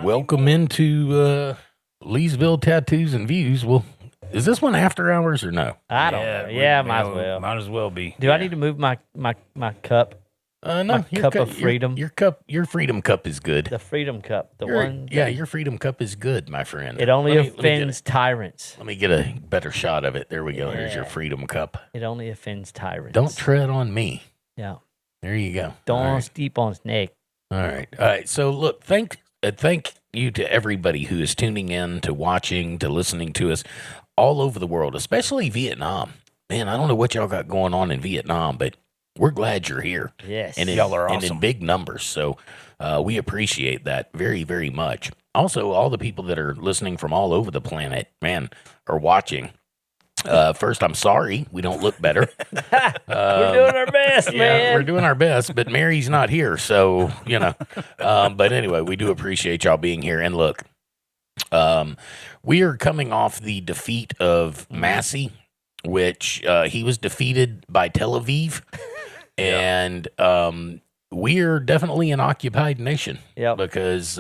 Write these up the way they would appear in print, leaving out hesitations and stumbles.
Welcome into Leesville Tattoos and Views. Well, is this one after hours or no? I don't know. Yeah, might as well. Might as well be. Do I need to move my cup? No, My cup of freedom? Your freedom cup is good. The freedom cup. Your freedom cup is good, my friend. It only offends tyrants. Let me get a better shot of it. There we go. Yeah. Here's your freedom cup. It only offends tyrants. Don't tread on me. Yeah. There you go. Don't steep on snake. All right. So look, thank you to everybody who is tuning in, to watching, to listening to us all over the world, especially Vietnam. Man, I don't know what y'all got going on in Vietnam, but we're glad you're here. Yes. And y'all are and awesome. in big numbers. So we appreciate that very, very much. Also, all the people that are listening from all over the planet, man, are watching. First, I'm sorry we don't look better. We're doing our best, man. We're doing our best, but Mary's not here, so but anyway, we do appreciate y'all being here. And look, we are coming off the defeat of Massie, which he was defeated by Tel Aviv, and we are definitely an occupied nation. Yep. Because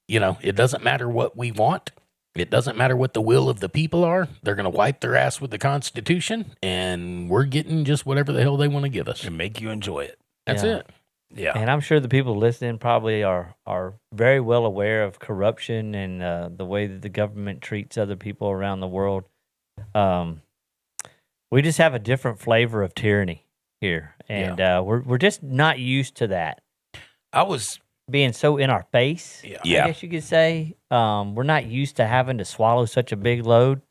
it doesn't matter what we want. It doesn't matter what the will of the people are. They're going to wipe their ass with the Constitution, and we're getting just whatever the hell they want to give us. And make you enjoy it. That's Yeah. it. Yeah. And I'm sure the people listening probably are very well aware of corruption and the way that the government treats other people around the world. We just have a different flavor of tyranny here, and we're just not used to that I was being so in our face. Yeah. Yeah. I guess you could say we're not used to having to swallow such a big load,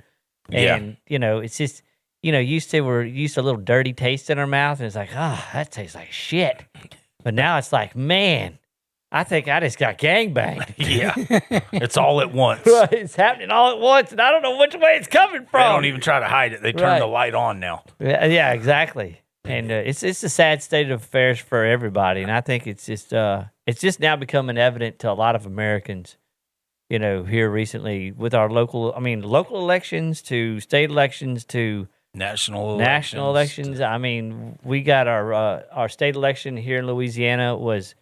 and it's just we're used to a little dirty taste in our mouth, and it's like, that tastes like shit. But now it's like, man, I think I just got gangbanged. Yeah. It's all at once. It's happening all at once, and I don't know which way it's coming They from. don't even try to hide it. They turn Right. the light on now. Yeah, exactly. And it's a sad state of affairs for everybody, and I think it's just now becoming evident to a lot of Americans. Here recently with our local elections to state elections to National elections. I mean, we got our state election here in Louisiana was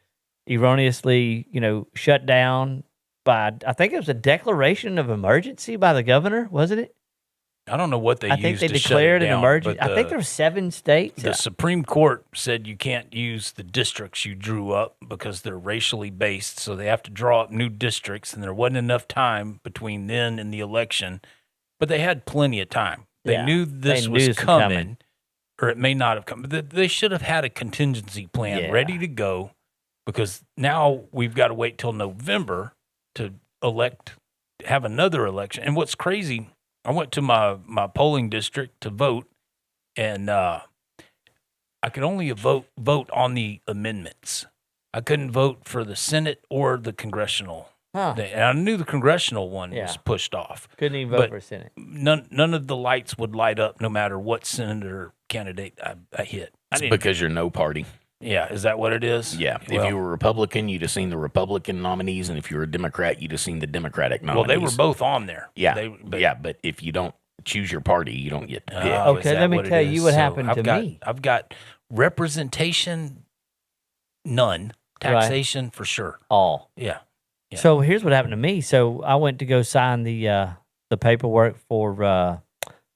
erroneously, shut down by, I think it was a declaration of emergency by the governor, wasn't it? I don't know what they I used think they to declared shut it an down, emergency. but I think there were 7 states. the Supreme Court said you can't use the districts you drew up because they're racially based, so they have to draw up new districts, and there wasn't enough time between then and the election. But they had plenty of time. They Yeah, knew this they knew was this was coming, coming. or it may not have come. They should have had a contingency plan Yeah. ready to go, because now we've got to wait till November to have another election. And what's crazy, I went to my polling district to vote, and I could only vote on the amendments. I couldn't vote for the Senate or the congressional. Huh. And I knew the congressional one Yeah. was pushed off. Couldn't even vote But for Senate. None of the lights would light up no matter what senator candidate I hit. It's because you're no party. Yeah, is that what it is? Yeah. Well, If you were a Republican, you'd have seen the Republican nominees, and if you were a Democrat, you'd have seen the Democratic nominees. well, they were both on there. Yeah. But But if you don't choose your party, you don't get to pick. Oh, Okay, is that let me what it tell you is? what happened to me. I've got representation, none. Taxation for sure. All. Yeah. Yeah. So here's what happened to me. So I went to go sign the paperwork for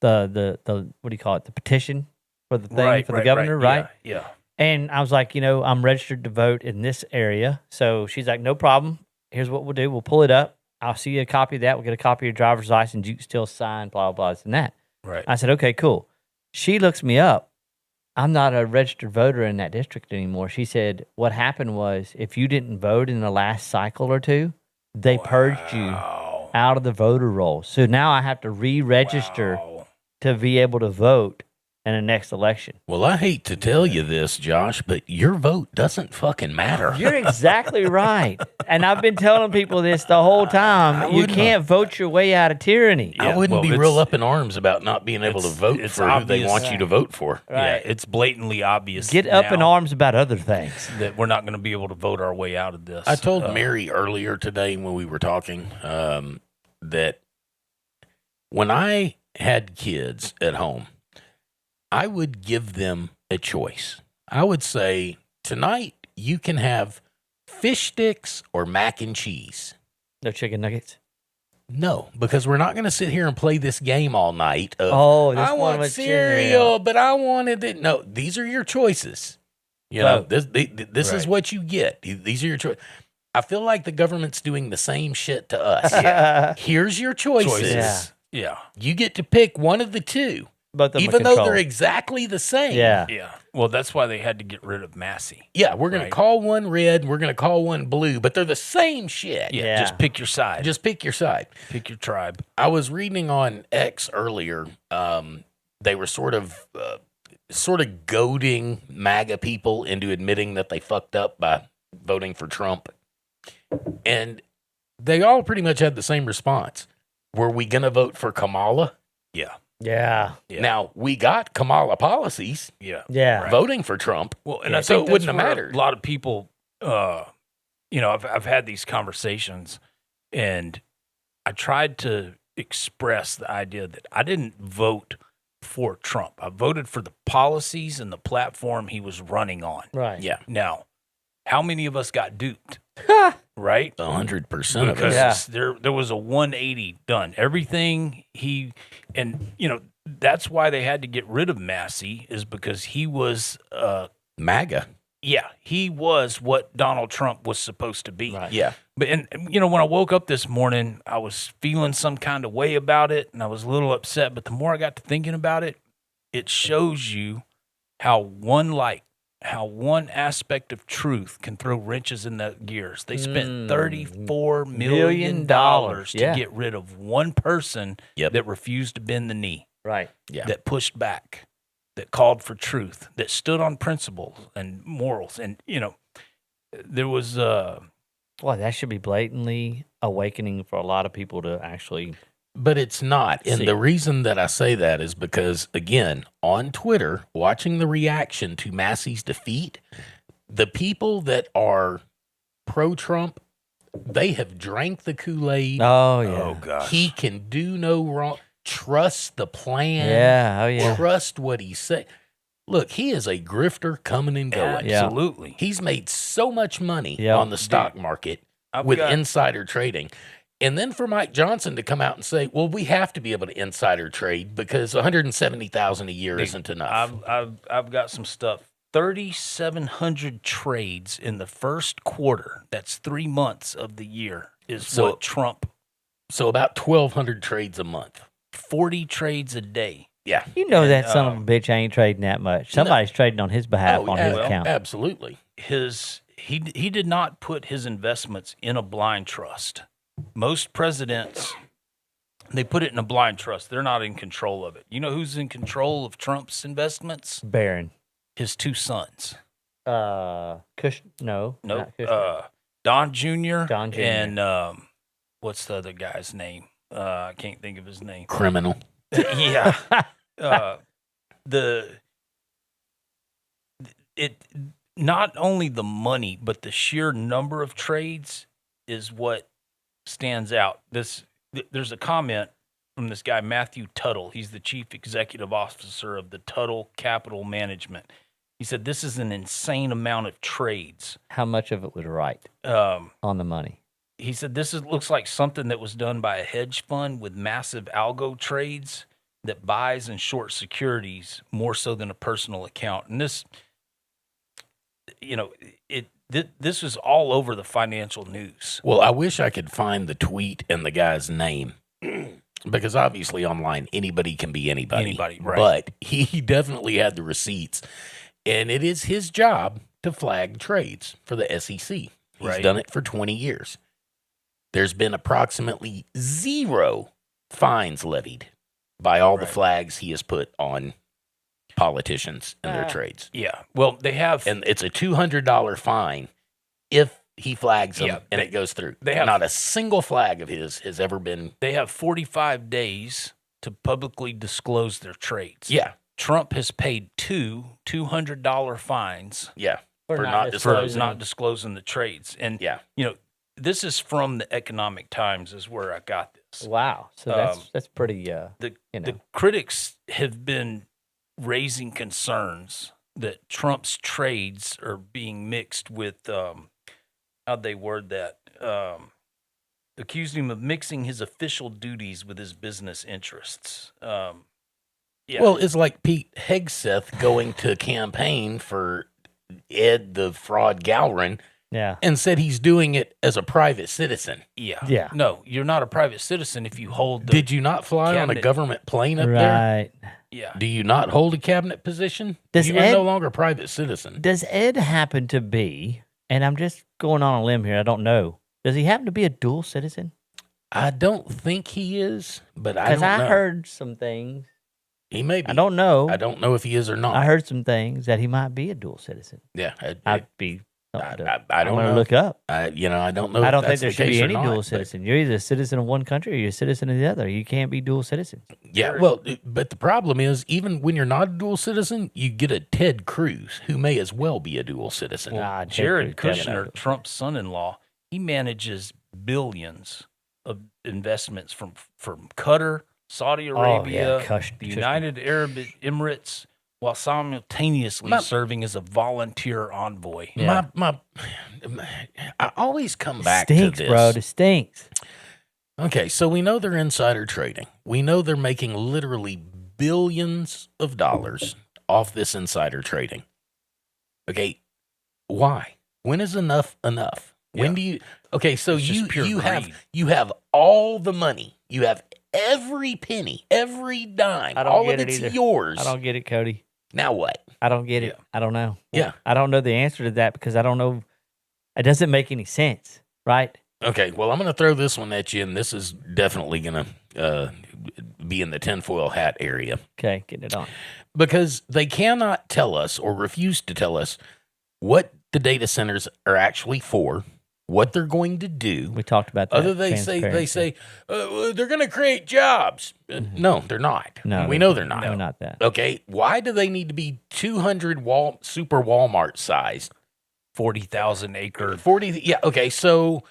the what do you call it? The petition for the thing for the governor, right? Yeah. And I was like, I'm registered to vote in this area. So she's like, no problem. Here's what we'll do. We'll pull it up. I'll see you a copy of that. We'll get a copy of your driver's license. You can still sign, blah, blah, this and that. Right. I said, okay, cool. She looks me up. I'm not a registered voter in that district anymore. She said, what happened was if you didn't vote in the last cycle or two, they purged you Wow. out of the voter roll. So now I have to re-register Wow. to be able to vote in the next election. Well, I hate to tell you this, Josh, but your vote doesn't fucking matter. You're exactly right. And I've been telling people this the whole time. You can't vote your way out of tyranny. I wouldn't be real up in arms about not being able to vote it's for who they obvious. want you to vote for. Yeah, it's blatantly obvious. Get up in now arms about other things. that we're not going to be able to vote our way out of this. I told Mary earlier today when we were talking that when I had kids at home, I would give them a choice. I would say, tonight you can have fish sticks or mac and cheese. No chicken nuggets. No, because we're not going to sit here and play this game all night. Of, Oh, this I one want with cereal, but I wanted it. No, these are your choices. You know, Vote. this is Right. what you get. These are your choices. I feel like the government's doing the same shit to us. Yeah. Here's your choices. Yeah. Yeah. You get to pick one of the two, Both of them even are though they're controlled. exactly the same. Yeah. Yeah. Well, that's why they had to get rid of Massie. Yeah, we're going Right. to call one red, we're going to call one blue, but they're the same shit. Yeah. Yeah. Just pick your side. Just pick your side. pick your tribe. I was reading on X earlier. They were sort of goading MAGA people into admitting that they fucked up by voting for Trump, and they all pretty much had the same response. Were we going to vote for Kamala? Yeah. Yeah. Yeah. Now we got Kamala policies Yeah. Yeah. voting for Trump. Well, and Yeah. I So think it wouldn't that's have where mattered. A lot of people, I've had these conversations, and I tried to express the idea that I didn't vote for Trump. I voted for the policies and the platform he was running on. Right. Yeah, Now, how many of us got duped? Right? 100% of Because us. Yeah. there was a 180 done. Everything that's why they had to get rid of Massie, is because he was MAGA. he was what Donald Trump was supposed to be. Right. Yeah. But when I woke up this morning, I was feeling some kind of way about it, and I was a little upset. But the more I got to thinking about it, it shows you how one aspect of truth can throw wrenches in the gears. They spent $34 million to Yeah. get rid of one person Yep. that refused to bend the knee, Right. Yeah. that pushed back, that called for truth, that stood on principles and morals. And, there was Well, that should be blatantly awakening for a lot of people to actually. But it's not. And See. the reason that I say that is because, again, on Twitter, watching the reaction to Massie's defeat, the people that are pro-Trump, they have drank the Kool-Aid. Oh yeah. oh gosh. He can do no wrong. Trust the plan. Yeah. Oh yeah. Trust what he said. Look, he is a grifter coming and going. Yeah. Absolutely. He's made so much money Yeah. on the stock market I've with got- insider trading. And then for Mike Johnson to come out and say, well, we have to be able to insider trade because $170,000 a year isn't enough. I've got some stuff. 3,700 trades in the first quarter. That's 3 months of the year. Is So- what Trump. So about 1,200 trades a month. 40 trades a day. Yeah. You know that And, son of a bitch ain't trading that much. Somebody's trading on his behalf on his account. Absolutely. He did not put his investments in a blind trust. Most presidents, they put it in a blind trust. They're not in control of it. You know who's in control of Trump's investments? Barron. His two sons. No, Nope. not Kushner. Don Jr. Don Jr. And what's the other guy's name? I can't think of his name. Criminal. Yeah. Not only the money, but the sheer number of trades is what stands out. There's a comment from this guy, Matthew Tuttle. He's the chief executive officer of the Tuttle Capital Management. He said, this is an insane amount of trades. How much of it was right Um, on the money? he said, looks like something that was done by a hedge fund with massive algo trades that buys and shorts securities more so than a personal account. And this, this was all over the financial news. Well, I wish I could find the tweet and the guy's name because obviously online anybody can be anybody. Anybody, right. But he definitely had the receipts. And it is his job to flag trades for the SEC. He's Right. done it for 20 years. There's been approximately 0 fines levied by all the Right. flags he has put on politicians and their trades. Yeah. Well, they have, And it's a $200 fine if he flags them Yeah, and they- it goes through. they have- Not a single flag of his has ever been. they have 45 days to publicly disclose their trades. Yeah. Trump has paid two $200 fines Yeah. For For not not for disclosing. not disclosing the trades. And, Yeah. this is from the Economic Times is where I got this. Wow. So that's pretty. The You know. the critics have been raising concerns that Trump's trades are being mixed with how'd they word that? accused him of mixing his official duties with his business interests. Yeah. Well, it's like Pete Hegseth going to campaign for Ed the Fraud Gowron Yeah. and said he's doing it as a private citizen. Yeah. Yeah. No, you're not a private citizen if you hold the Did you not fly on a cabinet. government plane up there? Right. Yeah. Do you not hold a cabinet position? Does You are Ed- no longer a private citizen. Does Ed happen to be, and I'm just going on a limb here, I don't know, does he happen to be a dual citizen? I don't think he is, but I don't Because know. I heard some things. He may be. I don't know. I don't know if he is or not. I heard some things that he might be a dual citizen. Yeah, I'd be. I don't I'm gonna know. look up. I don't know. I if don't think that's there the should case be or any not, dual but- citizen. You're either a citizen of one country or you're a citizen of the other. You can't be dual citizens. Yeah, well, but the problem is, even when you're not a dual citizen, you get a Ted Cruz who may as well be a dual citizen. Well, Ted Jared Cruz, Kushner, Trump's son-in-law, he manages billions of investments from Qatar, Saudi Arabia, the United Arab Emirates, while simultaneously serving as a volunteer envoy. Yeah. I always come back Stinks, to this. bro. It stinks. Okay, so we know they're insider trading. We know they're making literally billions of dollars off this insider trading. Okay, why? When is enough enough? When Yeah. do you? Okay, so It's just pure you have greed. all the money. You have every penny, every dime. I don't All get of it it's either. yours. I don't get it, Cody. Now what? I don't get it. Yeah. I don't know. Yeah. I don't know the answer to that because I don't know. It doesn't make any sense, right? Okay, well, I'm going to throw this one at you, and this is definitely going to be in the tinfoil hat area. Okay, getting it on. Because they cannot tell us or refuse to tell us what the data centers are actually for, what they're going to do. We talked about that. Other they say they're going to create jobs. No, they're not. No, we know they're not. No, not that. Okay, why do they need to be 200 super Walmart sized? 40,000 acre. 40. Yeah. Okay. So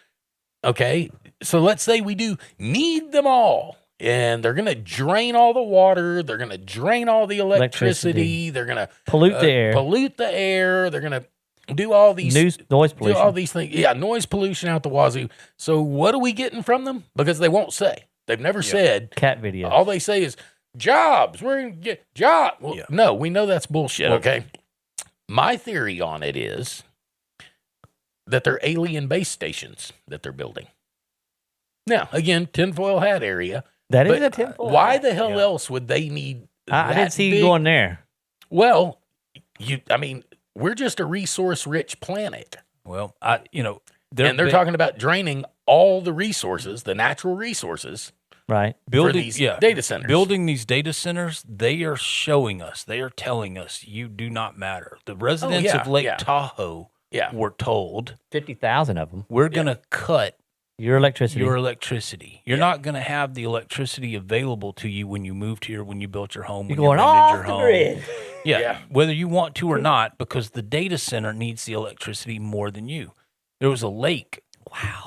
let's say we do need them all. And they're going to drain all the water. They're going to drain all the electricity. They're going to Pollute the air. Pollute the air. They're going to do all these Noise do pollution. all these things. Yeah, noise pollution out the wazoo. So what are we getting from them? Because they won't say. They've never said. Cat video. All they say is jobs. We're going to get jobs. Well, no, we know that's bullshit. Okay. My theory on it is that they're alien base stations that they're building. Now, again, tinfoil hat area. That is But a tinfoil. why hat. the hell else would they need? I didn't that see big- you going there. Well, we're just a resource-rich planet, Well, and they're talking about draining all the resources, the natural resources, Right. for building these data centers. Building these data centers, they are showing us, they are telling us you do not matter. The residents yeah, of Lake yeah. Tahoe Yeah. were told 50,000 of them. we're going to cut Your electricity. your electricity. You're not going to have the electricity available to you when you moved here, when you built your home, You're when going you rented off your the home. grid. Yeah, Yeah. whether you want to or not, because the data center needs the electricity more than you. There was a lake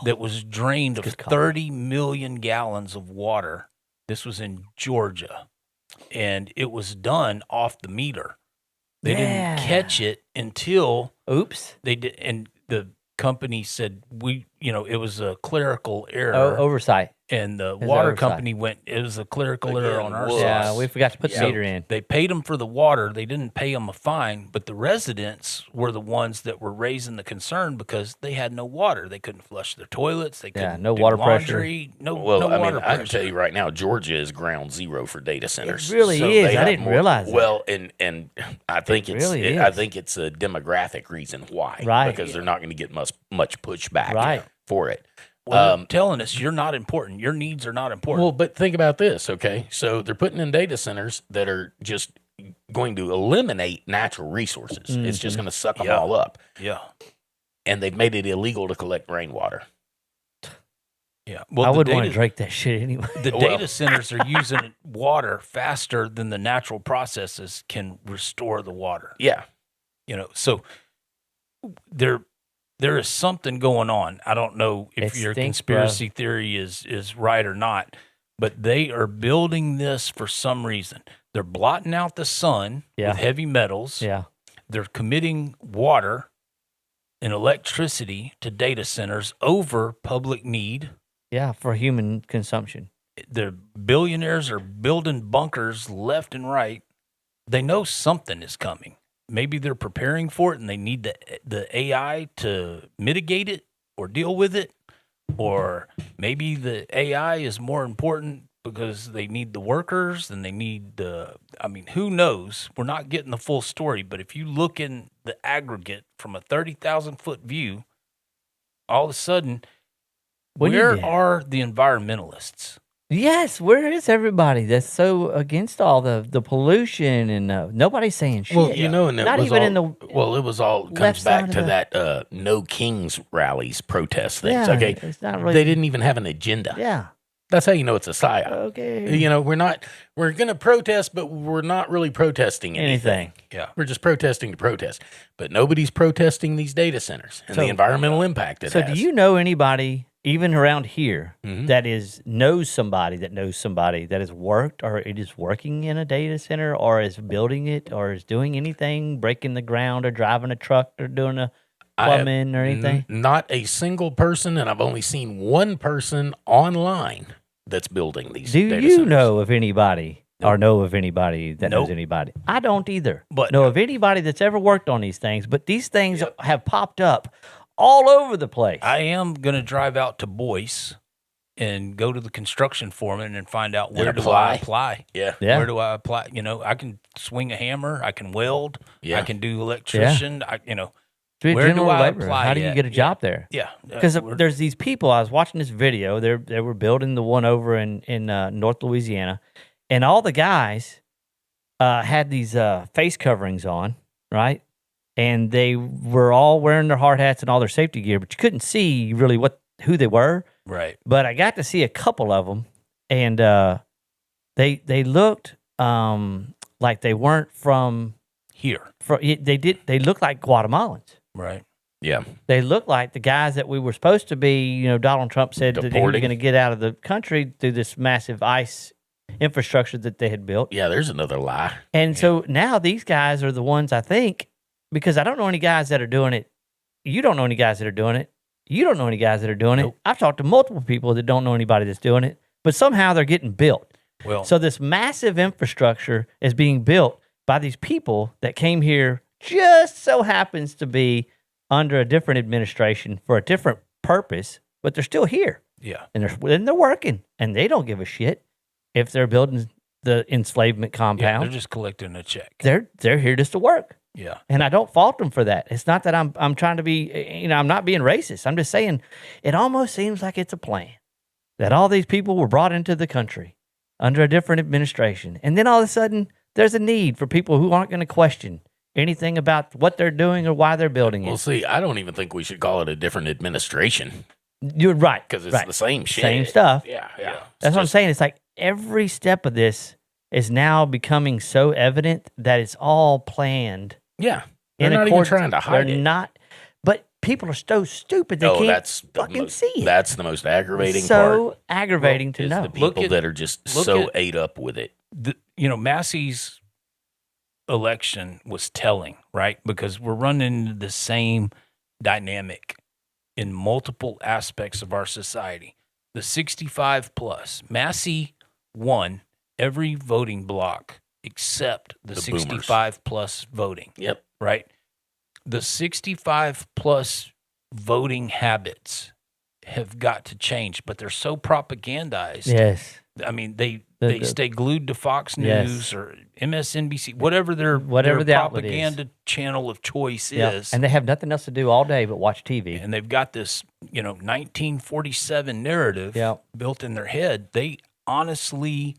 that was drained of Good call. 30 million gallons of water. This was in Georgia, and it was done off the meter. They Yeah. didn't catch it until Oops. they did, and the company said it was a clerical error. Oversight. And the There's water oversight. company went, it was a clerical error on our Again, side. Yeah, we forgot to put the So- meter in. They paid them for the water. They didn't pay them a fine, but the residents were the ones that were raising the concern because they had no water. They couldn't flush their toilets. They couldn't no do water pressure. laundry, No Well, no I mean, water I can pressure. tell you right now, Georgia is ground zero for data centers. really So is. they I have didn't realize that. Well, and I think really I is. think it's a demographic reason why, Right. Because they're not going to get much pushback, Right. for it. Well, they're telling us you're not important. Your needs are not important. Well, but think about this, okay? So they're putting in data centers that are just going to eliminate natural resources. It's just going to suck them Yeah. all up, yeah. and they've made it illegal to collect rainwater. Yeah. I Well, would want to drink that shit anyway. the Well- data centers are using water faster than the natural processes can restore the water. Yeah. So there is something going on. I don't know if It your stinks, conspiracy theory is right or not, but they are building this for some reason. They're blotting out the sun Yeah. with heavy metals. Yeah. They're committing water and electricity to data centers over public need. Yeah, for human consumption. The billionaires are building bunkers left and right. They know something is coming. Maybe they're preparing for it and they need the AI to mitigate it or deal with it. Or maybe the AI is more important because they need the workers and they need who knows? We're not getting the full story. But if you look in the aggregate from a 30,000-foot view, all of a sudden, where are the environmentalists? Yes, where is everybody that's so against all the pollution and nobody's saying shit? Well, you know, and it Not was even all, in the well, it was all left comes back side to of that no kings rallies protest things. Yeah, Okay, it's not really. they didn't even have an agenda. Yeah. That's how you know it's a psyop. Okay. You know, we're going to protest, but we're not really protesting anything. Yeah. We're just protesting to protest. But nobody's protesting these data centers and the environmental impact it has. So do you know anybody, even around here, Mhm. that knows somebody that has worked or it is working in a data center or is building it or is doing anything, breaking the ground or driving a truck or doing a plumbing or anything? Not a single person, and I've only seen one person online that's building these Do data you centers. know of anybody or know of anybody that knows Nope. anybody? I don't either. But- know of anybody that's ever worked on these things, but these things have popped up all over the place. I am going to drive out to Boyce and go to the construction foreman and find out where do I apply. Yeah. Yeah. Where do I apply? You know, I can swing a hammer. I can weld. Yeah. I can do electrician. To be a where do general I laborer, apply how do you at? get a job there? Yeah. Because we're- there's these people. I was watching this video. They were building the one over in North Louisiana, and all the guys had these face coverings on, right? And they were all wearing their hard hats and all their safety gear, but you couldn't see really who they were. right. But I got to see a couple of them, and they looked like they weren't from Here. They looked like Guatemalans. Right. Yeah. They look like the guys that we were supposed to be. You know, Donald Trump said that he was Deporting. going to get out of the country through this massive ICE infrastructure that they had built. Yeah, there's another lie. And so now these guys are the ones, I think, because I don't know any guys that are doing it. You don't know any guys that are doing it. You don't know any guys that are doing it. I've talked to multiple people that don't know anybody that's doing it, but somehow they're getting built. Well, So this massive infrastructure is being built by these people that came here just so happens to be under a different administration for a different purpose, but they're still here yeah. and they're working and they don't give a shit if they're building the enslavement Yeah. compound. They're just collecting a check. They're here just to work. Yeah. And I don't fault them for that. It's not that I'm trying to be, I'm not being racist. I'm just saying it almost seems like it's a plan that all these people were brought into the country under a different administration. And then all of a sudden there's a need for people who aren't going to question anything about what they're doing or why they're building it. Well, see, I don't even think we should call it a different administration You're right. because it's right. the same shit. Same stuff. Yeah, yeah. That's what I'm saying. It's like every step of this is now becoming so evident that it's all planned. Yeah. They're in not even accordance- trying to hide They're it. not. But people are so stupid they can't that's the fucking most, see it. That's the most aggravating so part. aggravating to Is know. the people Look at- that are just look so at- ate up with it. Massie's election was telling, right? Because we're running into the same dynamic in multiple aspects of our society. The 65 plus. Massey won every voting block except the The 65 plus voting, Yep. right? The 65 plus voting habits have got to change, but they're so propagandized. Yes. I mean, they The- stay glued to Fox Yes. News or MSNBC, whatever their the outlet is. propaganda channel of choice Yeah. is. And they have nothing else to do all day but watch TV. And they've got this, 1947 narrative Yeah. built in their head. They honestly,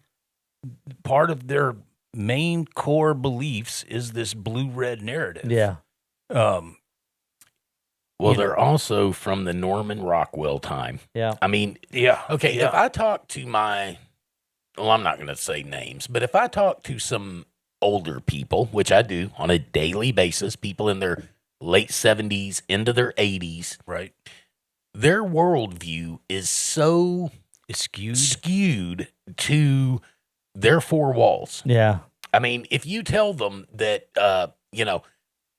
part of their main core beliefs is this blue-red narrative. Yeah. Well, You know- they're also from the Norman Rockwell time. Yeah. I mean, Yeah. okay, Yeah. if I talk to I'm not going to say names, but if I talk to some older people, which I do on a daily basis, people in their late 70s into their 80s, Right. their worldview is so It's skewed. skewed to their four walls. Yeah. I mean, if you tell them that,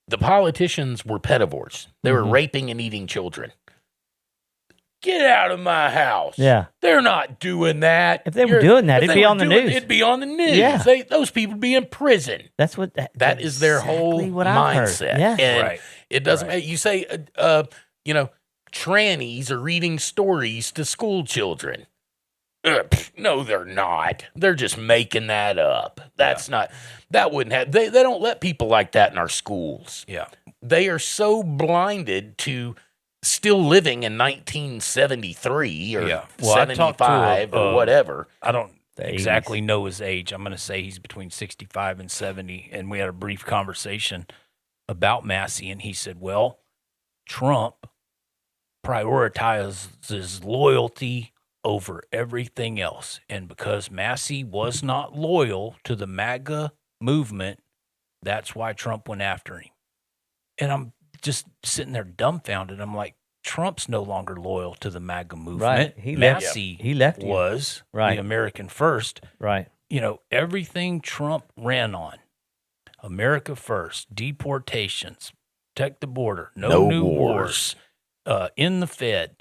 the politicians were pedivores, they were Mhm. raping and eating children, Get out of my house. Yeah. They're not doing that. If they were doing that, if it'd they be were on the doing- news. It'd be on the news. Yeah. Those people would be in prison. That's what That is their whole exactly what I've heard. mindset. Yeah. And Right. it doesn't matter. You say, trannies are reading stories to school children. No, they're not. They're just making that up. That wouldn't have, they don't let people like that in our schools. Yeah. They are so blinded to still living in 1973 or Yeah. Well, I talked to 75 or whatever. I don't The exactly know his age. I'm going to say he's between 65 and 70. And we had a brief conversation about Massie, and he said, well, Trump prioritizes loyalty over everything else. And because Massie was not loyal to the MAGA movement, that's why Trump went after him. And I'm just sitting there dumbfounded. I'm like, Trump's no longer loyal to the MAGA movement. Right. He left. Massie He left you. was Right. the American first. Right. Everything Trump ran on, America first, deportations, protect the border, no new wars, in the Fed,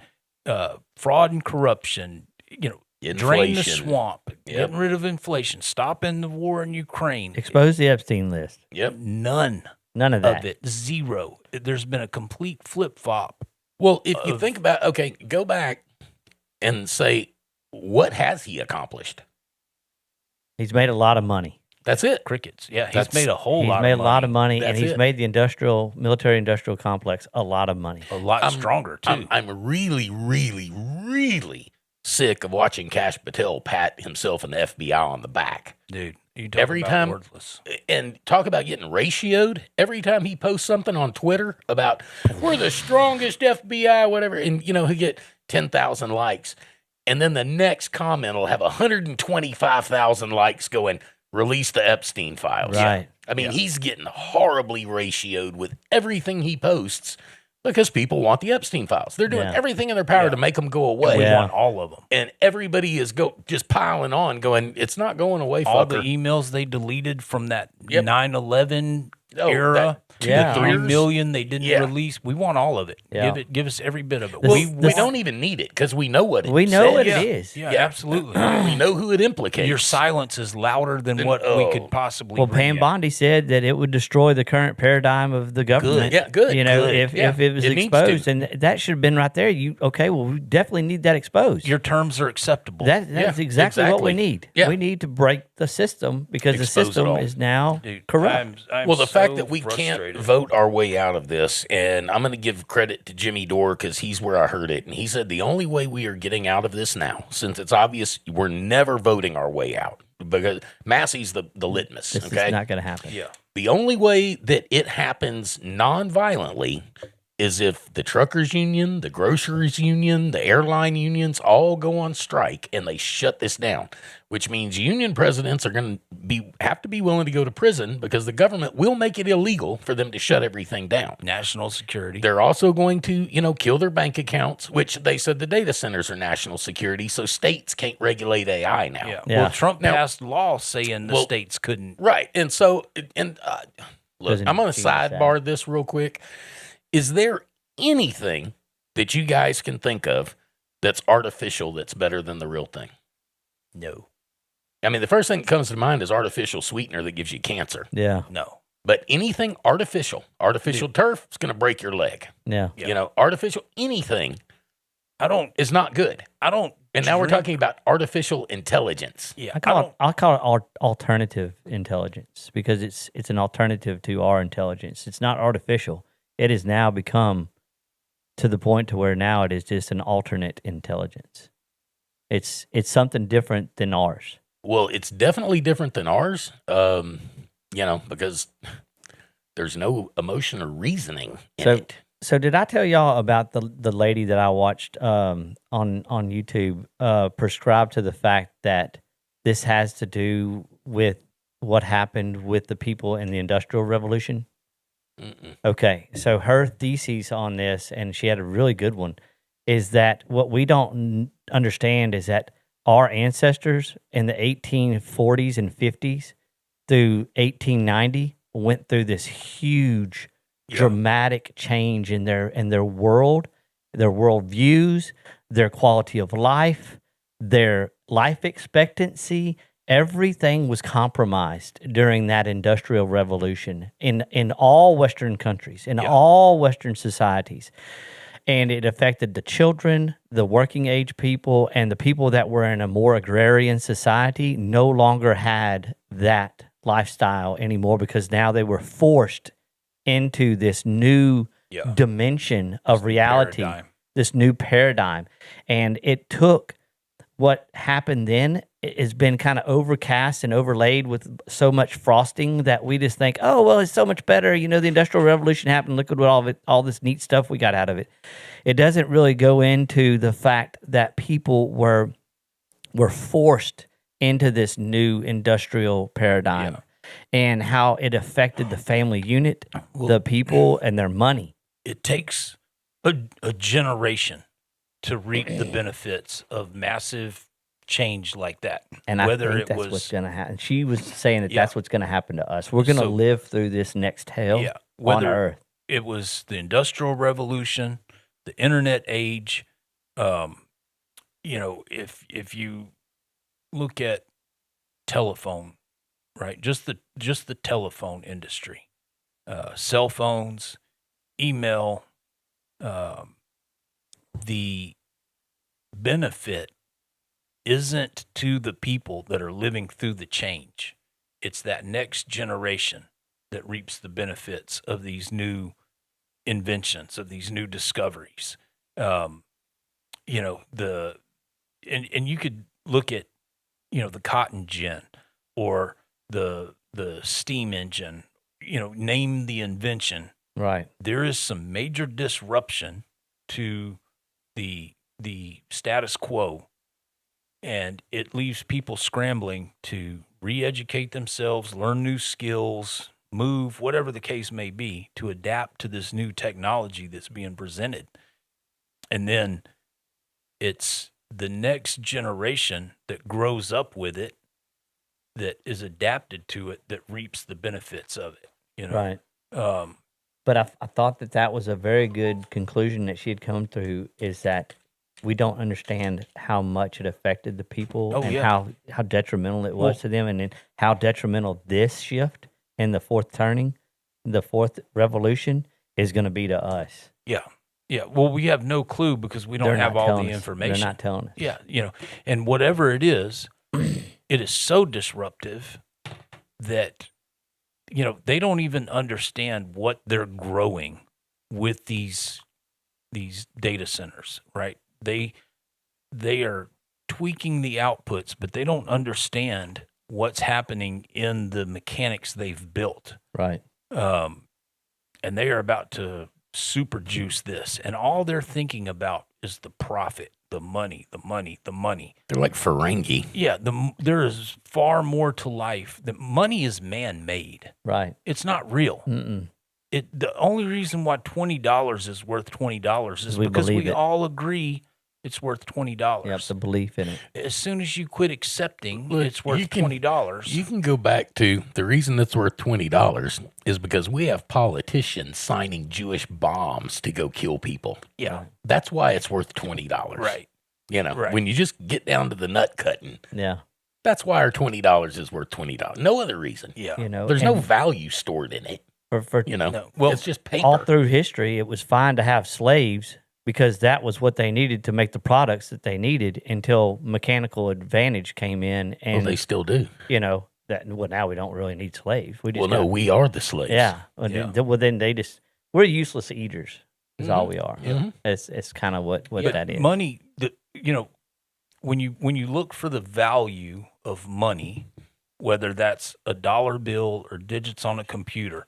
fraud and corruption, drain the Inflation. swamp, Yep. getting rid of inflation, stopping the war in Ukraine. Expose the Epstein list. Yep. None None of that. of it. Zero. There's been a complete flip-flop. Well, if you think about, go back and say, what has he accomplished? He's made a lot of money. That's it. Crickets. Yeah, he's That's- made a whole He's lot made of a money. lot of money, and That's he's it. made the military industrial complex a lot of money. A lot stronger, too. I'm really, really, really sick of watching Kash Patel pat himself and the FBI on the back. Dude, you talk Every about time- worthless. And talk about getting ratioed. Every time he posts something on Twitter about, we're the strongest FBI, whatever, and, he'll get 10,000 likes. And then the next comment will have 125,000 likes going, release the Epstein files. Right. I mean, he's getting horribly ratioed with everything he posts because people want the Epstein files. They're doing Yeah. everything in their power to make them go away. We Yeah. want all of them. And everybody is just piling on, going, it's not going away, All the fucker. emails they deleted from that Yep. 9/11 Oh, era that- to Yeah. the 3 years. million they didn't Yeah. release. We want all of it. Yeah. Give us every bit of it. The- we the- don't even need it because we know what it We know what says. it is. Yeah, Yeah. absolutely. We know who it implicates. Your silence is louder than Then- what we oh. could possibly Well, Pam read. Bondi said that it would destroy the current paradigm of the government. Yeah, good, You know, good. if Yeah, if it was it needs exposed, to. and that should have been right there. We definitely need that exposed. Your terms are acceptable. That's Yeah, exactly what we exactly. need. Yeah. We need to break the system because Expose the it system all. is now Dude, corrupt. I'm Well, the fact so that we frustrated. can't vote our way out of this, and I'm going to give credit to Jimmy Dore because he's where I heard it. And he said the only way we are getting out of this now, since it's obvious we're never voting our way out, because Massie's the litmus, This okay? is not going to happen. Yeah. The only way that it happens non-violently is if the truckers union, the grocers union, the airline unions all go on strike and they shut this down, which means union presidents are going to have to be willing to go to prison because the government will make it illegal for them to shut everything down. National security. They're also going to, kill their bank accounts, which they said the data centers are national security, so states can't regulate AI now. Yeah. Yeah. Well, Trump Now- passed law saying the Well- states couldn't. Right. And so, look, Doesn't I'm going to change that. sidebar this real quick. Is there anything that you guys can think of that's artificial that's better than the real thing? No. I mean, the first thing that comes to mind is artificial sweetener that gives you cancer. Yeah. No. But anything artificial turf is going to break your leg. Yeah. Yeah. Artificial anything I don't. is not good. I don't. And now we're drink- talking about artificial intelligence. Yeah. I call it alternative intelligence because it's an alternative to our intelligence. It's not artificial. It has now become to the point to where now it is just an alternate intelligence. It's something different than ours. Well, it's definitely different than ours, because there's no emotion or reasoning in it. So did I tell y'all about the lady that I watched on YouTube prescribe to the fact that this has to do with what happened with the people in the Industrial Revolution? Mm-mm. Okay, so her thesis on this, and she had a really good one, is that what we don't understand is that our ancestors in the 1840s and 50s through 1890 went through this huge, Yeah. dramatic change in their world their worldviews, their quality of life, their life expectancy. Everything was compromised during that industrial revolution in all Western countries, in all Western societies. And it affected the children, the working age people, and the people that were in a more agrarian society no longer had that lifestyle anymore, because now they were forced into this new dimension of reality, this new paradigm. And it took what happened then has been kind of overcast and overlaid with so much frosting that we just think, oh, well, it's so much better. You know, the Industrial Revolution happened. Look at what all this neat stuff we got out of it. It doesn't really go into the fact that people were forced into this new industrial paradigm and how it affected the family unit, the people, and their money. It takes a generation to reap the benefits of massive change like that. And I think that's what's going to happen. She was saying that that's what's going to happen to us. We're going to live through this next hell on Earth. It was the Industrial Revolution, the Internet age. You know, if you look at telephone, right? Just the telephone industry, cell phones, email, the benefit isn't to the people that are living through the change. It's that next generation that reaps the benefits of these new inventions, of these new discoveries. You know, and you could look at, you know, the cotton gin or the steam engine, you know, name the invention. Right. There is some major disruption to the status quo, and it leaves people scrambling to re-educate themselves, learn new skills, move, whatever the case may be, to adapt to this new technology that's being presented. And then it's the next generation that grows up with it, that is adapted to it, that reaps the benefits of it, you know? Right. But I thought that was a very good conclusion that she had come through, is that we don't understand how much it affected the people and how detrimental it was to them, and then how detrimental this shift and the fourth turning, the fourth revolution is going to be to us. Yeah. Yeah. Well, we have no clue because we don't have all the information. They're not telling us. Yeah. You know, and whatever it is so disruptive that, you know, they don't even understand what they're growing with these data centers, right? They are tweaking the outputs, but they don't understand what's happening in the mechanics they've built. Right. And they are about to super juice this, and all they're thinking about is the profit, the money, the money, the money. They're like Ferengi. Yeah, there is far more to life. The money is man-made. Right. It's not real. Mm-mm. The only reason why $20 is worth $20 is We because we believe it. all agree it's worth $20. Yep, the belief in it. As soon as you quit accepting Look, it's worth you can- $20. You can go back to the reason it's worth $20 is because we have politicians signing Jewish bombs to go kill people. Yeah. That's why it's worth $20. Right. You know, Right. when you just get down to the nut cutting, Yeah. that's why our $20 is worth $20. No other reason. Yeah. You know, There's no and value stored in it. for You know, No. Well, it's just paper. all through history, it was fine to have slaves because that was what they needed to make the products that they needed, until mechanical advantage came in, Well, and they still do. you know that. Well, now we don't really need slaves. We just Well, no, we are the slaves. yeah. Yeah. Well, then we're useless eaters. Is all we are. Mhm. It's kind of what but that is. money, you know, when you look for the value of money, whether that's a dollar bill or digits on a computer,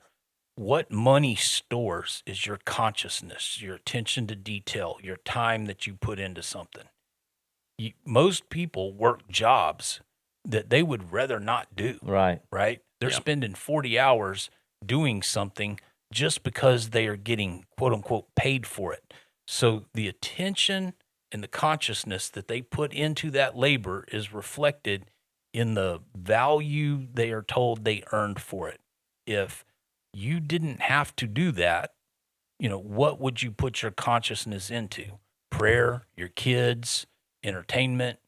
what money stores is your consciousness, your attention to detail, your time that you put into something. Most people work jobs that they would rather not do, Right. right? They're Yeah. spending 40 hours doing something just because they are getting, quote unquote, paid for it. So the attention and the consciousness that they put into that labor is reflected in the value they are told they earned for it. If you didn't have to do that, what would you put your consciousness into? Prayer, your kids, entertainment,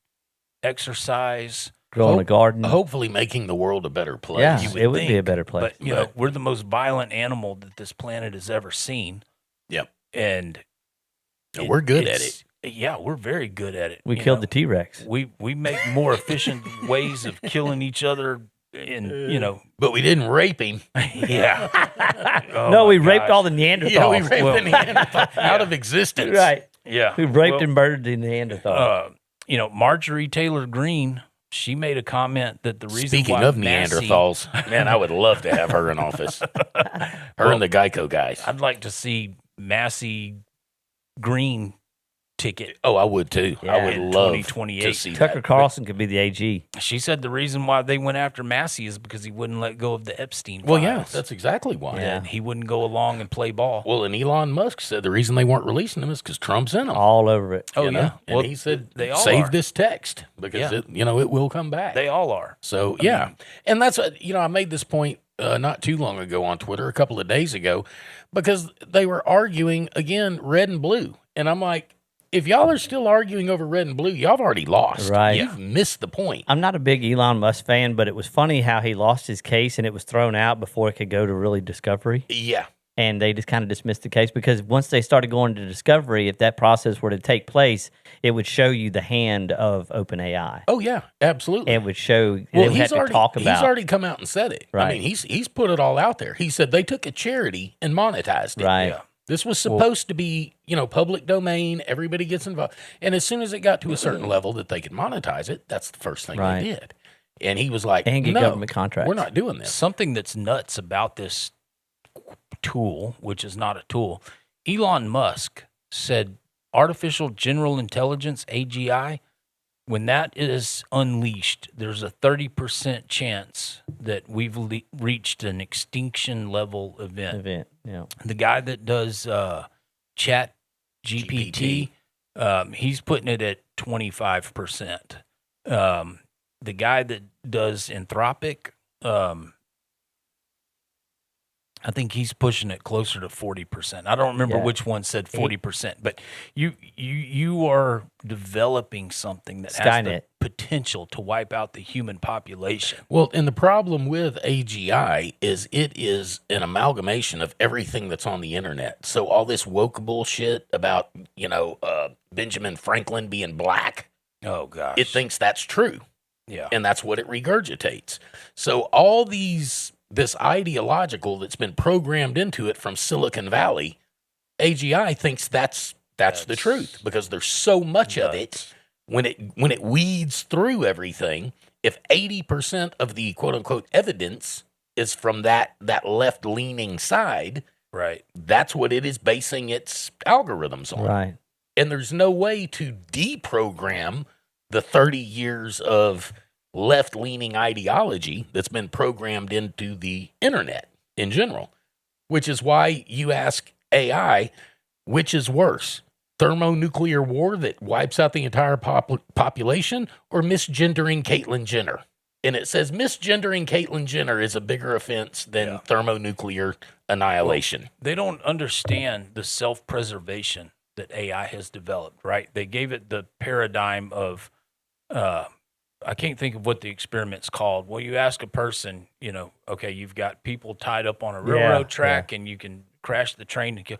exercise, growing a garden. Hopefully making the world a better place. Yeah, you would it would be a think, better place. But we're the most violent animal that this planet has ever seen. Yep. And we're good at it. Yeah, we're very good at it. We killed the T-Rex. We make more efficient ways of killing each other, and But we didn't rape him. yeah. Oh no, my we raped gosh. all the Neanderthals. Yeah, we raped the Neanderthal out of existence. Right. Yeah, We raped and murdered the Neanderthal. Marjorie Taylor Greene, she made a comment that the reason Speaking why of Massie- Neanderthals, man, I would love to have her in office. Her and the Geico guys. I'd like to see Massie Green ticket. Oh, I would too. I Yeah. would In love 2028. to see Tucker that. Carlson could be the AG. She said the reason why they went after Massie is because he wouldn't let go of the Epstein Well, files. yeah, that's exactly why. Yeah. And he wouldn't go along and play ball. Well, and Elon Musk said the reason they weren't releasing them is because Trump's in them. All over it. Oh, you know? yeah. And Well, he said, they all save are. this text because Yeah. it will come back. They all are. So, yeah. And that's what, I made this point not too long ago on Twitter, a couple of days ago, because they were arguing, again, red and blue. And I'm like, if y'all are still arguing over red and blue, y'all have already lost. Right. You've missed the point. I'm not a big Elon Musk fan, but it was funny how he lost his case and it was thrown out before it could go to really discovery. Yeah. And they just kind of dismissed the case because once they started going to discovery, if that process were to take place, it would show you the hand of OpenAI. Oh, yeah, absolutely. It would show, Well, they would have he's to already talk about. he's already come out and said it. I Right. mean, he's put it all out there. He said they took a charity and monetized it. Right. Yeah. This was supposed to be, public domain. Everybody gets involved. And as soon as it got to a certain level that they could monetize it, that's the first thing Right. they did. And he was like, And get no, government contracts. we're not doing this. Something that's nuts about this tool, which is not a tool, Elon Musk said artificial general intelligence, AGI, when that is unleashed, there's a 30% chance that we've reached an extinction level event. Yeah. The guy that does Chat GPT, he's putting it at 25%. The guy that does Anthropic, I think he's pushing it closer to 40%. I don't remember Yeah. which one said 40%, but you are developing something that has the Skynet. potential to wipe out the human population. Well, and the problem with AGI is it is an amalgamation of everything that's on the internet. So all this woke bullshit about, Benjamin Franklin being black, Oh gosh. it thinks that's true. Yeah. And that's what it regurgitates. So all this ideological that's been programmed into it from Silicon Valley, AGI thinks that's the truth because there's so much of it. When it weeds through everything, if 80% of the quote unquote evidence is from that left leaning side, Right. that's what it is basing its algorithms on. Right. And there's no way to deprogram the 30 years of left-leaning ideology that's been programmed into the internet in general, which is why you ask AI, which is worse, thermonuclear war that wipes out the entire population or misgendering Caitlyn Jenner? And it says misgendering Caitlyn Jenner is a bigger offense than thermonuclear annihilation. They don't understand the self-preservation that AI has developed, right? They gave it the paradigm of, I can't think of what the experiment's called. Well, you ask a person, okay, you've got people tied up on a railroad track and you can crash the train and kill.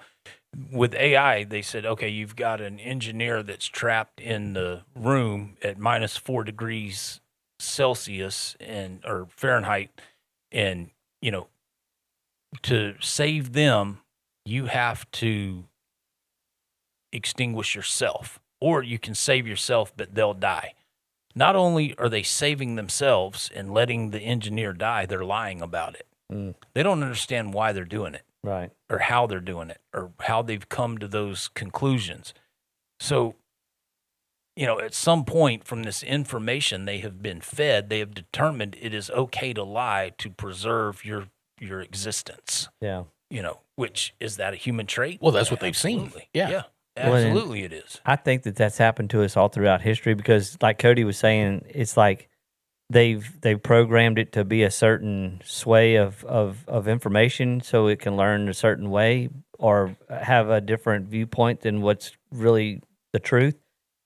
With AI, they said, okay, you've got an engineer that's trapped in the room at -4 degrees Celsius or Fahrenheit. And, to save them, you have to extinguish yourself, or you can save yourself, but they'll die. Not only are they saving themselves and letting the engineer die, they're lying about it. They don't understand why they're doing it. Right. Or how they're doing it, or how they've come to those conclusions. So, at some point from this information they have been fed, they have determined it is okay to lie to preserve your existence. Yeah. Which is that a human trait? Well, that's what they've seen. Absolutely. Yeah. Yeah. Well, and- Absolutely it is. I think that's happened to us all throughout history because, like Cody was saying, it's like they've programmed it to be a certain sway of information so it can learn a certain way or have a different viewpoint than what's really the truth.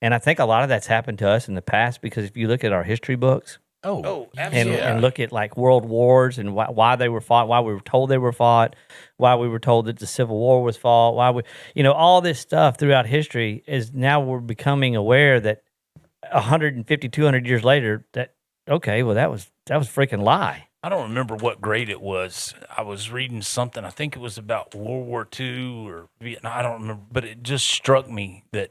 And I think a lot of that's happened to us in the past because if you look at our history books and look at like world wars and why they were fought, why we were told they were fought, why we were told that the Civil War was fought, why we, all this stuff throughout history is now we're becoming aware that 150, 200 years later that, okay, well, that was freaking lie. I don't remember what grade it was. I was reading something. I think it was about World War II or Vietnam. I don't remember, but it just struck me that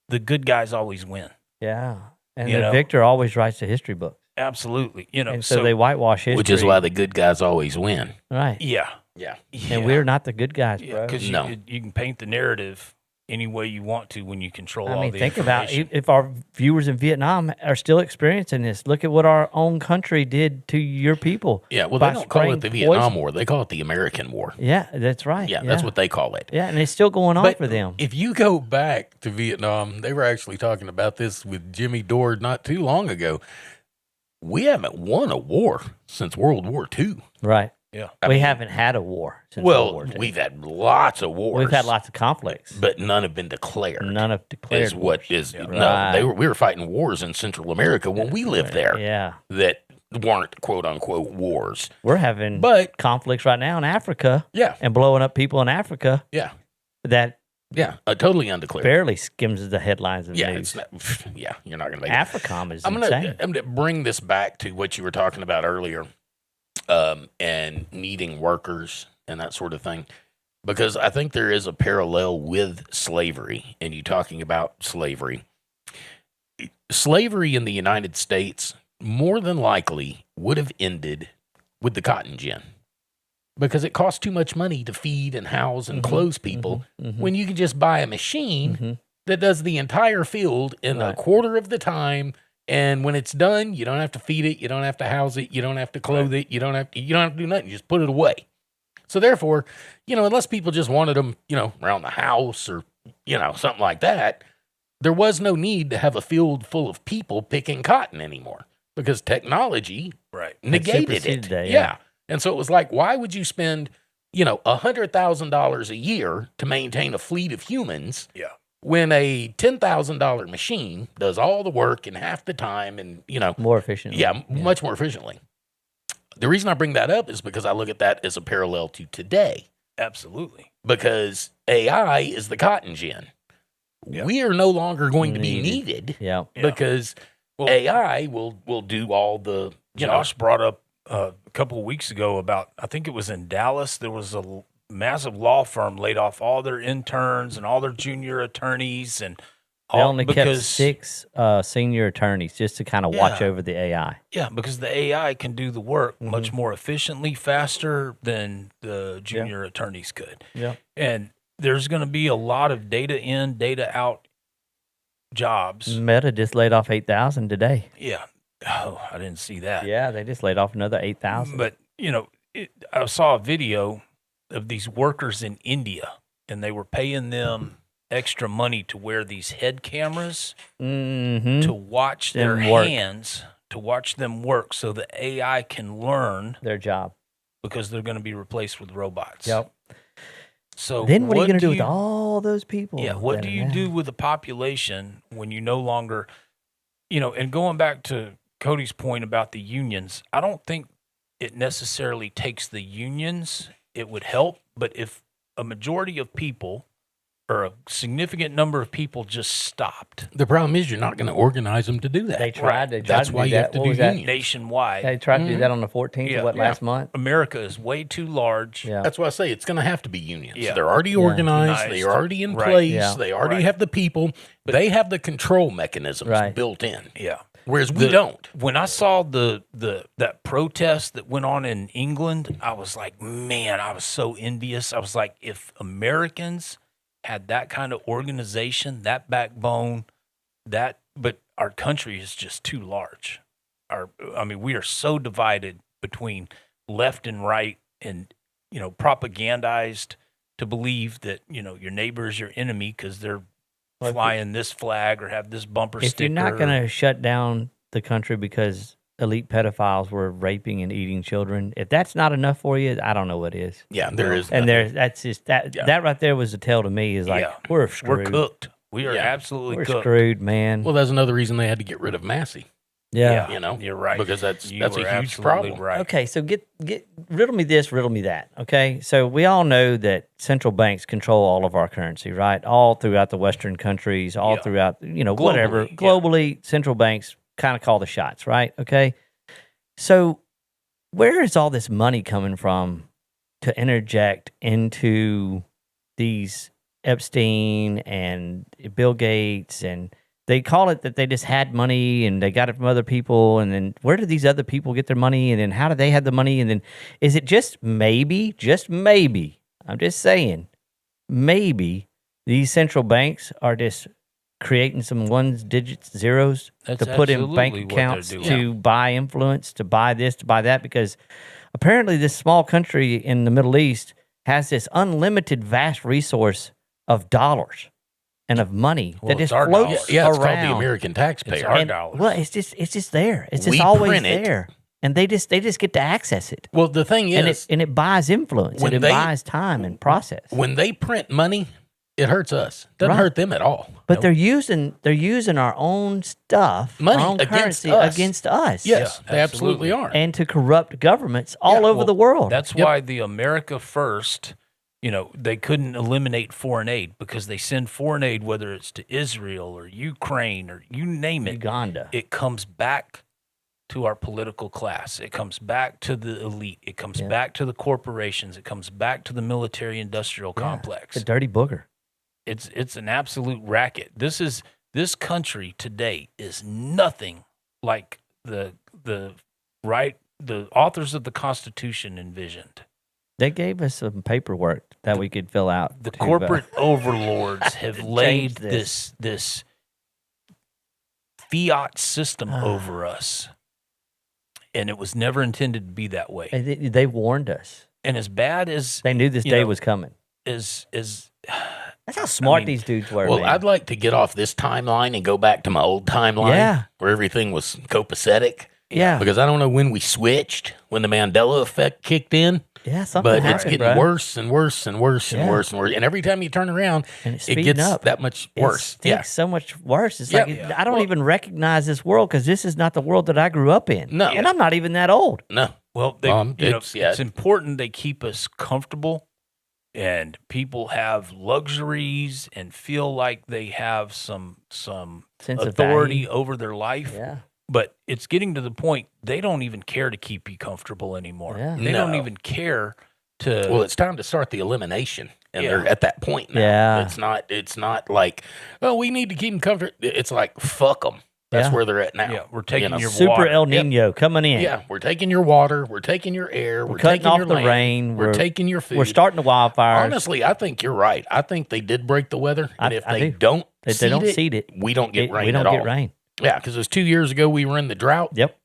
the good guys always win. Yeah, and the victor always writes the history books. Absolutely, and so they whitewash history, which is why the good guys always win. Right? Yeah. And we're not the good guys, bro. Because you can paint the narrative any way you want to when you control all the think information. about if our viewers in Vietnam are still experiencing this. Look at what our own country did to your people. Yeah, well, they don't call it the Vietnam War. They call it the American War. Yeah, that's right. Yeah, that's what they call it. Yeah, and it's still going on for them. If you go back to Vietnam, they were actually talking about this with Jimmy Dore not too long ago. We haven't won a war since World War II. Right. Yeah. We haven't had a war since World War II. We've had lots of wars. We've had lots of conflicts. But none have been declared. None have declared. Is what is Right. No, we were fighting wars in Central America when we lived there. Yeah. That weren't quote unquote wars. We're having conflicts right now in Africa. Yeah. And blowing up people in Africa. Yeah. That totally undeclared. Barely skims the headlines of the news. You're not going to make AFRICOM is I'm insane. I'm going to bring this back to what you were talking about earlier, and needing workers and that sort of thing, because I think there is a parallel with slavery, and you talking about slavery. Slavery in the United States more than likely would have ended with the cotton gin. Because it costs too much money to feed and house and clothe people when you can just buy a machine that does the entire field in a quarter of the time. And when it's done, you don't have to feed it, you don't have to house it, you don't have to clothe it, you don't have to do nothing. You just put it away. So therefore, unless people just wanted them, around the house or something like that, there was no need to have a field full of people picking cotton anymore because technology negated it. Today, And so it was like, why would you spend, $100,000 a year to maintain a fleet of humans when a $10,000 machine does all the work in half the time and, more efficiently. Yeah, much more efficiently. The reason I bring that up is because I look at that as a parallel to today. Absolutely. Because AI is the cotton gin. Yeah. We are no longer going to be needed because AI will do all the, Josh brought up a couple of weeks ago about, I think it was in Dallas, there was a massive law firm laid off all their interns and all their junior attorneys. And they only kept 6 senior attorneys just to kind of watch over the AI. Yeah, because the AI can do the work much more efficiently, faster than the junior attorneys could. Yeah. And there's going to be a lot of data in, data out jobs. Meta just laid off 8,000 today. Yeah. Oh, I didn't see that. Yeah, they just laid off another 8,000. But, I saw a video of these workers in India, and they were paying them extra money to wear these head cameras to watch their hands, to watch them work so the AI can learn their job. Because they're going to be replaced with robots. Yep. So then what are you going to do with all those people? Yeah, what do you do with the population when you no longer, and going back to Cody's point about the unions, I don't think it necessarily takes the unions. It would help, but if a majority of people or a significant number of people just stopped. The problem is you're not going to organize them to do that. They tried. That's why you have to do unions. Nationwide. They tried to do that on the 14th last month? America is way too large. Yeah. That's why I say it's going to have to be unions. Yeah. They're already organized. They're already in place. Yeah. They already have the people. But they have the control mechanisms built in. Yeah. Whereas we don't. When I saw that protest that went on in England, I was like, man, I was so envious. I was like, if Americans had that kind of organization, that backbone, but our country is just too large. We are so divided between left and right and, propagandized to believe that, your neighbor is your enemy because they're flying this flag or have this bumper sticker. If you're not going to shut down the country because elite pedophiles were raping and eating children. If that's not enough for you, I don't know what is. Yeah, there is. And nothing. that's just that right there was the tell to me is like we're We're screwed. cooked. We are Yeah. absolutely We're cooked. screwed, man. Well, that's another reason they had to get rid of Massie. Yeah. You know, You're right. because that's You a were huge absolutely problem. Right. Okay, so get riddle me this, riddle me that. Okay, so we all know that central banks control all of our currency, right? All throughout the Western countries, all Yeah. throughout, whatever. Globally, yeah. Globally, central banks kind of call the shots, right? Okay, so where is all this money coming from to interject into these Epstein and Bill Gates and they call it that they just had money and they got it from other people. And then where do these other people get their money? And then how do they have the money? And then is it just maybe, I'm just saying, maybe these central banks are just creating some ones, digits, zeros That's to put in absolutely bank what they're accounts doing. to buy influence, to buy this, to buy that, because apparently this small country in the Middle East has this unlimited vast resource of dollars and of money Well, that it's just our floats dollars. Yeah, it's around. called the American taxpayer. It's our And, dollars. well, it's just there. It's just We always print it. there, and they just get to access it, Well, the thing is, and it buys influence, when and it they- buys time and process. when they print money, it hurts us. Doesn't Right. hurt them at all. But they're using our own stuff, Money our own against currency us. against us. Yes, Yeah, they absolutely absolutely. are. And to corrupt governments all Yeah, over the world. That's why the America First, they couldn't eliminate foreign aid because they send foreign aid, whether it's to Israel or Ukraine or you name it. Uganda. It comes back to our political class. It comes back to the elite. It comes Yeah. back to the corporations. It comes back to the military industrial complex. The dirty booger. It's an absolute racket. This country today is nothing like the authors of the Constitution envisioned. They gave us some paperwork that we could fill out. The to, corporate overlords have change laid this. this fiat system over us, and it was never intended to be that way. they warned us. And as bad as They knew this You day know, was coming. as That's how smart mean, these dudes were. Well, man. I'd like to get off this timeline and go back to my old timeline Yeah. where everything was copacetic. yeah, Because I don't know when we switched, when the Mandela effect kicked in, yeah, something but it's happened, getting bro. worse and worse and worse and Yeah. worse and worse. And every time you turn around, And it's it speeding gets up. that much It worse. stinks so much worse. It's Yeah. like I don't even recognize this world because this is not the world that I grew up in. No. And I'm not even that old. No. well, it's- yeah. it's important they keep us comfortable, and people have luxuries and feel like they have some Sense of authority value. over their life. Yeah. But it's getting to the point they don't even care to keep you comfortable anymore. Yeah. They don't No. even care to. Well, it's time to start the elimination, and Yeah. they're at that point now. Yeah. It's not like, oh, we need to keep them comfortable. It's like, fuck them. That's Yeah. where they're at now. yeah, we're taking know, your Super water. El Nino coming in. Yeah, we're taking your water, we're taking your air, We're we're cutting taking off your the land, rain. we're taking your food. We're starting the wildfires. Honestly, I think you're right. I think they did break the weather, and if I they do. don't, If they don't seed seed it, we don't get rain we don't at get all. rain. Yeah, because it was 2 years ago we were in the drought. Yep.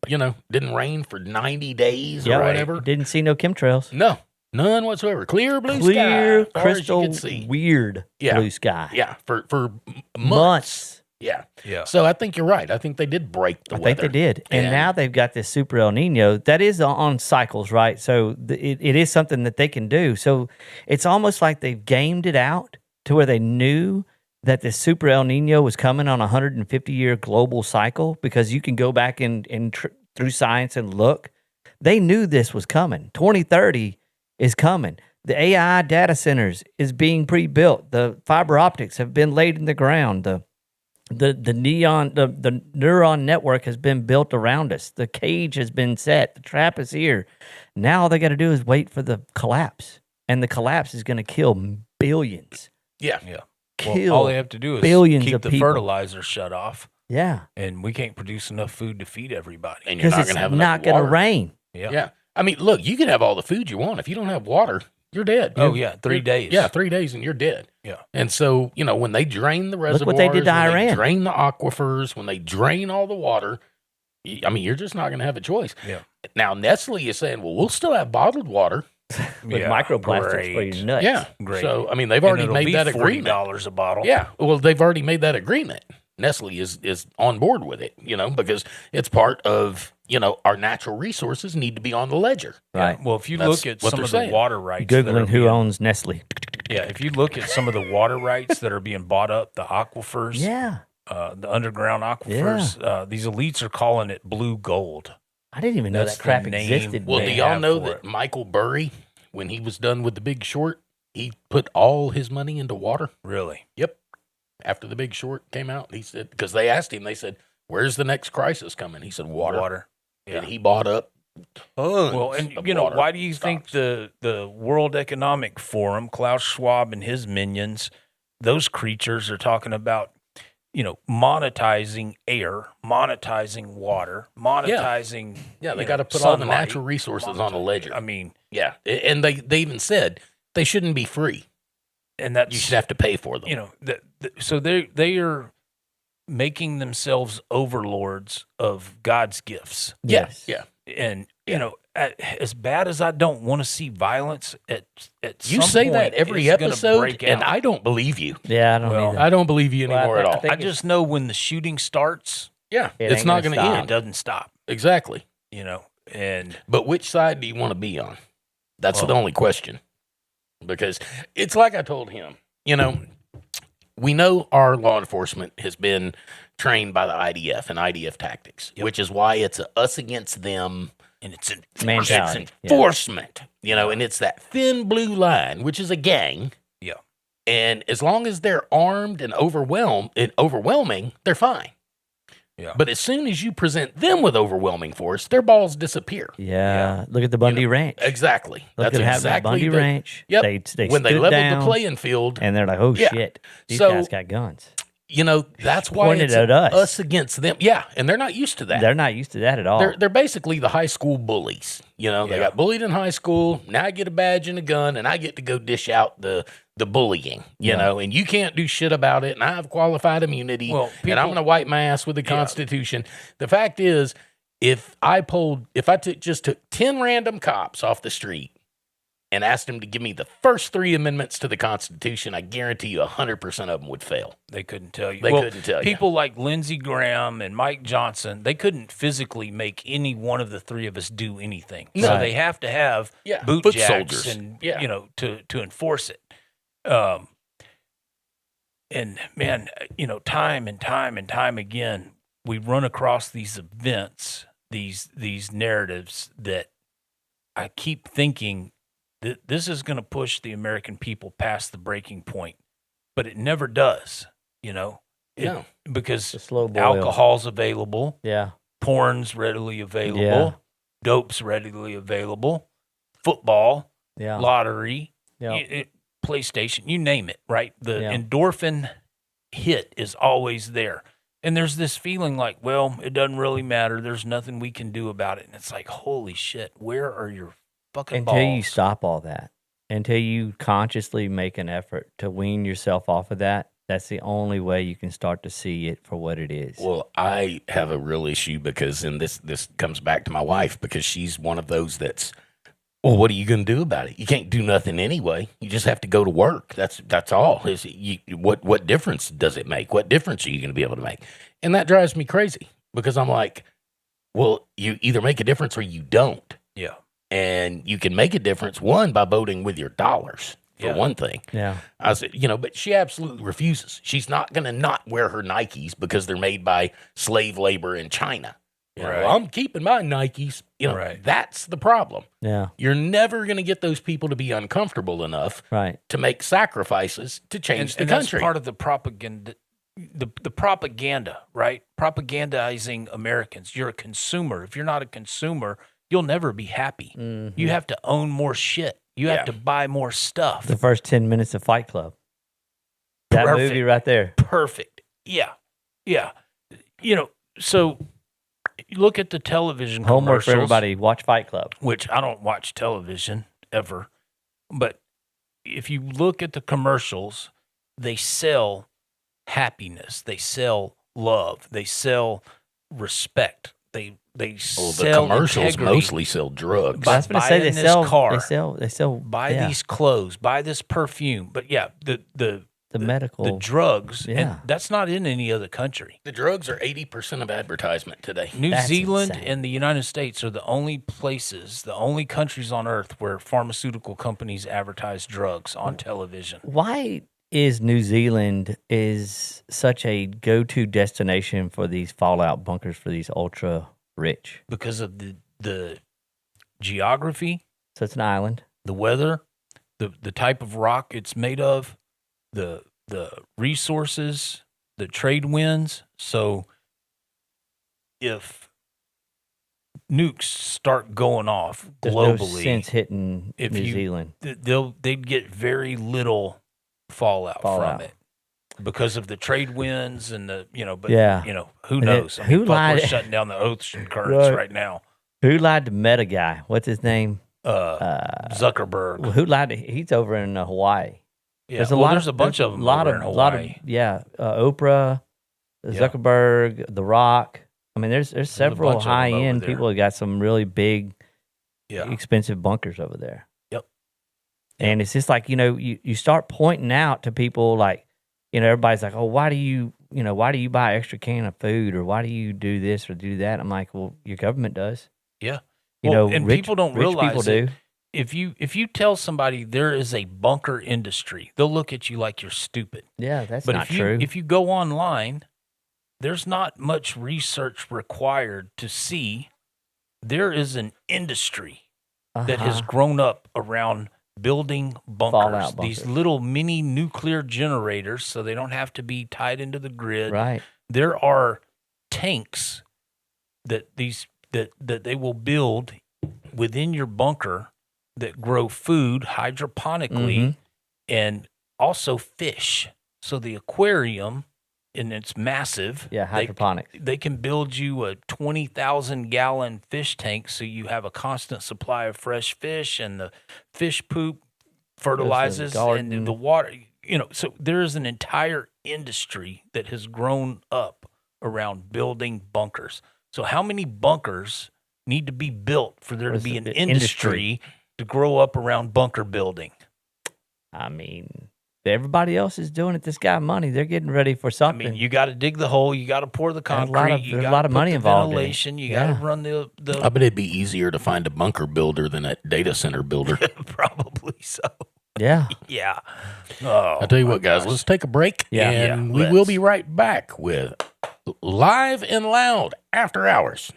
Didn't rain for 90 days Yep. or whatever. Didn't see no chemtrails. No, none whatsoever. Clear blue Clear, sky, far as you crystal, could see. weird Yeah. blue sky. Yeah, for months. Months. Yeah. Yeah. So I think you're right. I think they did break the I weather. think they did. And And- now they've got this super El Nino that is on cycles, right? So it is something that they can do. So it's almost like they've gamed it out to where they knew that the super El Nino was coming on a 150-year global cycle because you can go back through science and look. They knew this was coming. 2030 is coming. The AI data centers is being pre-built. The fiber optics have been laid in the ground. The neuron network has been built around us. The cage has been set. The trap is here. Now all they got to do is wait for the collapse, and the collapse is going to kill billions. Yeah. Yeah. Kill Well, all they have to do is billions keep of the people. fertilizer shut off, Yeah, and we can't produce enough food to feed everybody. And you're because not it's going to have not enough going to water. rain. Yeah. Yeah. I mean, look, you can have all the food you want. If you don't have water, you're dead. Oh, You're- yeah, 3 days. Yeah, 3 days and you're dead. Yeah. And so, when they drain the reservoirs, Look what they did to when they Iran. drain the aquifers, when they drain all the water, I mean, you're just not going to have a choice. Yeah. Now, Nestle is saying, well, we'll still have bottled water. With Yeah, microplastics for great. your nuts. Yeah. Great. So, I mean, they've And already it'll made be that agreement. $40 a bottle. Yeah. Well, they've already made that agreement. Nestle is on board with it, because it's part of, our natural resources need to be on the ledger. Right. Well, if you That's look at what some they're of the saying. water rights, that are Googling who being- owns Nestle. Yeah, if you look at some of the water rights that are being bought up, the aquifers, Yeah. the underground aquifers, these elites are calling it blue gold. I didn't even know That's that crap the name. existed. Well, They do man. y'all have know for that it. Michael Burry, when he was done with The Big Short, he put all his money into water? Really? Yep. After The Big Short came out, he said, because they asked him, they said, where's the next crisis coming? He said, water. Yeah. And he bought up tons Well, and of you know, water why do you think stocks. the World Economic Forum, Klaus Schwab and his minions, those creatures are talking about, monetizing air, monetizing water, monetizing. Yeah, they you got to know, put all the sunlight, natural resources on a ledger. I mean, Yeah. And they even said they shouldn't be free. and that's You should have to pay for them. so they are making themselves overlords of God's gifts. Yes. Yeah. And as bad as I don't want to see violence, at You some say point, that every it's gonna episode, break and out. I don't believe you. Yeah, I don't Well, either. I don't believe you Well, I anymore at think- I all. think I just know when the shooting starts, Yeah, It it's ain't not gonna going to stop. it end. doesn't stop. Exactly. And But which side do you want to be on? That's Well- the only question. Because it's like I told him, we know our law enforcement has been trained by the IDF and IDF tactics, which is why it's a us against them, and it's Mentality, It's yeah. enforcement, and it's that thin blue line, which is a gang. Yeah. And as long as they're armed and overwhelming, they're fine. Yeah. But as soon as you present them with overwhelming force, their balls disappear. Yeah. Look at the Bundy Ranch. Exactly. Look That's what happened at exactly Bundy the- Ranch. Yep. They when they stood leveled down, the playing field, and they're like, "Oh Yeah. shit, these So- guys got guns." that's why Pointed it's at us. against them. Yeah, and they're not used to that. They're not used to that at all. They're basically the high school bullies. They Yeah. got bullied in high school. Now I get a badge and a gun, and I get to go dish out the bullying. And you can't do shit about it. And I have qualified immunity. Well, and I'm people- going to wipe my ass with the Constitution. The fact is, if I just took 10 random cops off the street and asked them to give me the first 3 amendments to the Constitution, I guarantee you 100% of them would fail. they couldn't tell you. They couldn't tell you. People like Lindsey Graham and Mike Johnson, they couldn't physically make any one of the three of us do anything. So Right. they have to have boot foot jacks soldiers. and Yeah. to enforce it. And man, time and time and time again, we run across these events, these narratives that I keep thinking that this is going to push the American people past the breaking point, but it never does. Yeah. It's Because a slow boil. alcohol's available, Yeah. porn's readily available, Yeah. dope's readily available, football, Yeah. lottery, Yeah. PlayStation, you name it, right? The Yeah. endorphin hit is always there. And there's this feeling like, well, it doesn't really matter. There's nothing we can do about it. And it's like, holy shit, where are your fucking Until balls? you stop all that, until you consciously make an effort to wean yourself off of that, that's the only way you can start to see it for what it is. Well, I have a real issue because, and this comes back to my wife, because she's one of those that's, well, what are you going to do about it? You can't do nothing anyway. You just have to go to work. That's all. What difference does it make? What difference are you going to be able to make? And that drives me crazy because I'm like, well, you either make a difference or you don't. Yeah. And you can make a difference, one, by voting with your dollars, for Yeah. one thing. Yeah. I said, but she absolutely refuses. She's not going to not wear her Nikes because they're made by slave labor in China. Right. I'm keeping my Nikes. Right. That's the problem. Yeah. You're never going to get those people to be uncomfortable enough Right. to make sacrifices to change the and country. That's part of the propaganda. The propaganda, right? Propagandizing Americans. You're a consumer. If you're not a consumer, you'll never be happy. Mhm. You have to own more shit. You have Yeah. to buy more stuff. The first 10 minutes of Fight Club. That Perfect. movie right there. Perfect. Yeah. Yeah. So you look at the television Homework for commercials, everybody. Watch Fight Club. which I don't watch television ever, but if you look at the commercials, they sell happiness, they sell love, they sell respect, they the sell commercials integrity. mostly sell drugs. I was going to say buying this car. They sell. Buy yeah. these clothes, buy this perfume. But yeah, the medical. the drugs. Yeah. And that's not in any other country. The drugs are 80% of advertisement today. New That's Zealand insane. and the United States are the only countries on earth where pharmaceutical companies advertise drugs on television. Why is New Zealand is such a go-to destination for these fallout bunkers for these ultra rich? Because of the geography, So it's an island. the weather, the type of rock it's made of, the resources, the trade winds. So if nukes start going off There's globally, no sense hitting if New you- Zealand. they'd get very little fallout from Fallout. it because of the trade winds and the but Yeah. who And knows? who We're lied- shutting down the ocean currents Right. right now. Who lied to Meta guy? What's his name? Zuckerberg. Well, who lied to? He's over in Hawaii. Yeah, There's a well, lot. there's a bunch of them lot over of in lot of Hawaii. Oprah, Zuckerberg, The Rock. I mean, there's a several bunch of 'em high over end there. people that got some really big, Yeah. expensive bunkers over there. Yep. And it's just like you start pointing out to people like everybody's like, oh, why do you buy extra can of food, or why do you do this or do that? I'm like, well, your government does. Yeah. And people don't rich realize people it. do. If you tell somebody there is a bunker industry, they'll look at you like you're stupid. Yeah, that's But not if true. you go online, there's not much research required to see there is an industry that has Uh-huh. grown up around building bunkers, Fallout these bunkers. little mini nuclear generators, so they don't have to be tied into the grid. Right. There are tanks that they will build within your bunker that grow food hydroponically Mhm. and also fish. So the aquarium, and it's massive. Yeah, hydroponics. They can build you a 20,000 gallon fish tank, so you have a constant supply of fresh fish, and the fish poop fertilizes garden. and the water. So there is an entire industry that has grown up around building bunkers. So how many bunkers need to be built for there to What's be the an industry to grow up around bunker building? I mean, everybody else is doing it. This guy money. They're getting ready for I something. mean, you got to dig the hole, you got to pour the There's a concrete, lot of- you there's a got lot to of put money the involved in it. ventilation, you Yeah. got to run the I bet it'd be easier to find a bunker builder than a data center builder. probably so. yeah. Yeah. Oh, I'll tell you my what, guys, gosh. let's take a break. Yeah. And Yeah, we will let's. be right back with Live and Loud After Hours.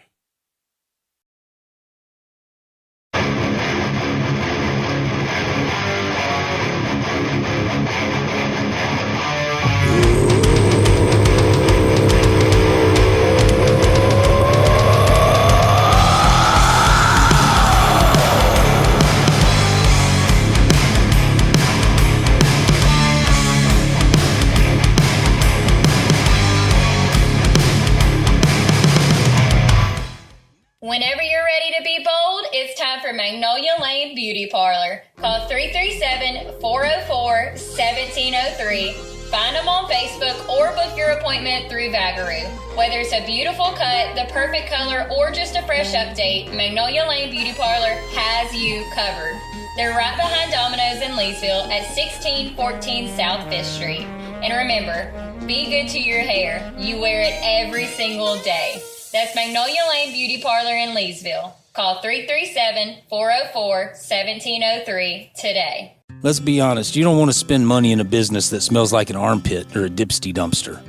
Whenever you're ready to be bold, it's time for Magnolia Lane Beauty Parlor. Call 337-404-1703. Find them on Facebook or book your appointment through Vagaroo. Whether it's a beautiful cut, the perfect color, or just a fresh update, Magnolia Lane Beauty Parlor has you covered. They're right behind Domino's in Leesville at 1614 South 5th Street. And remember, be good to your hair. You wear it every single day. That's Magnolia Lane Beauty Parlor in Leesville. Call 337-404-1703 today. Let's be honest, you don't want to spend money in a business that smells like an armpit or a dipsty dumpster.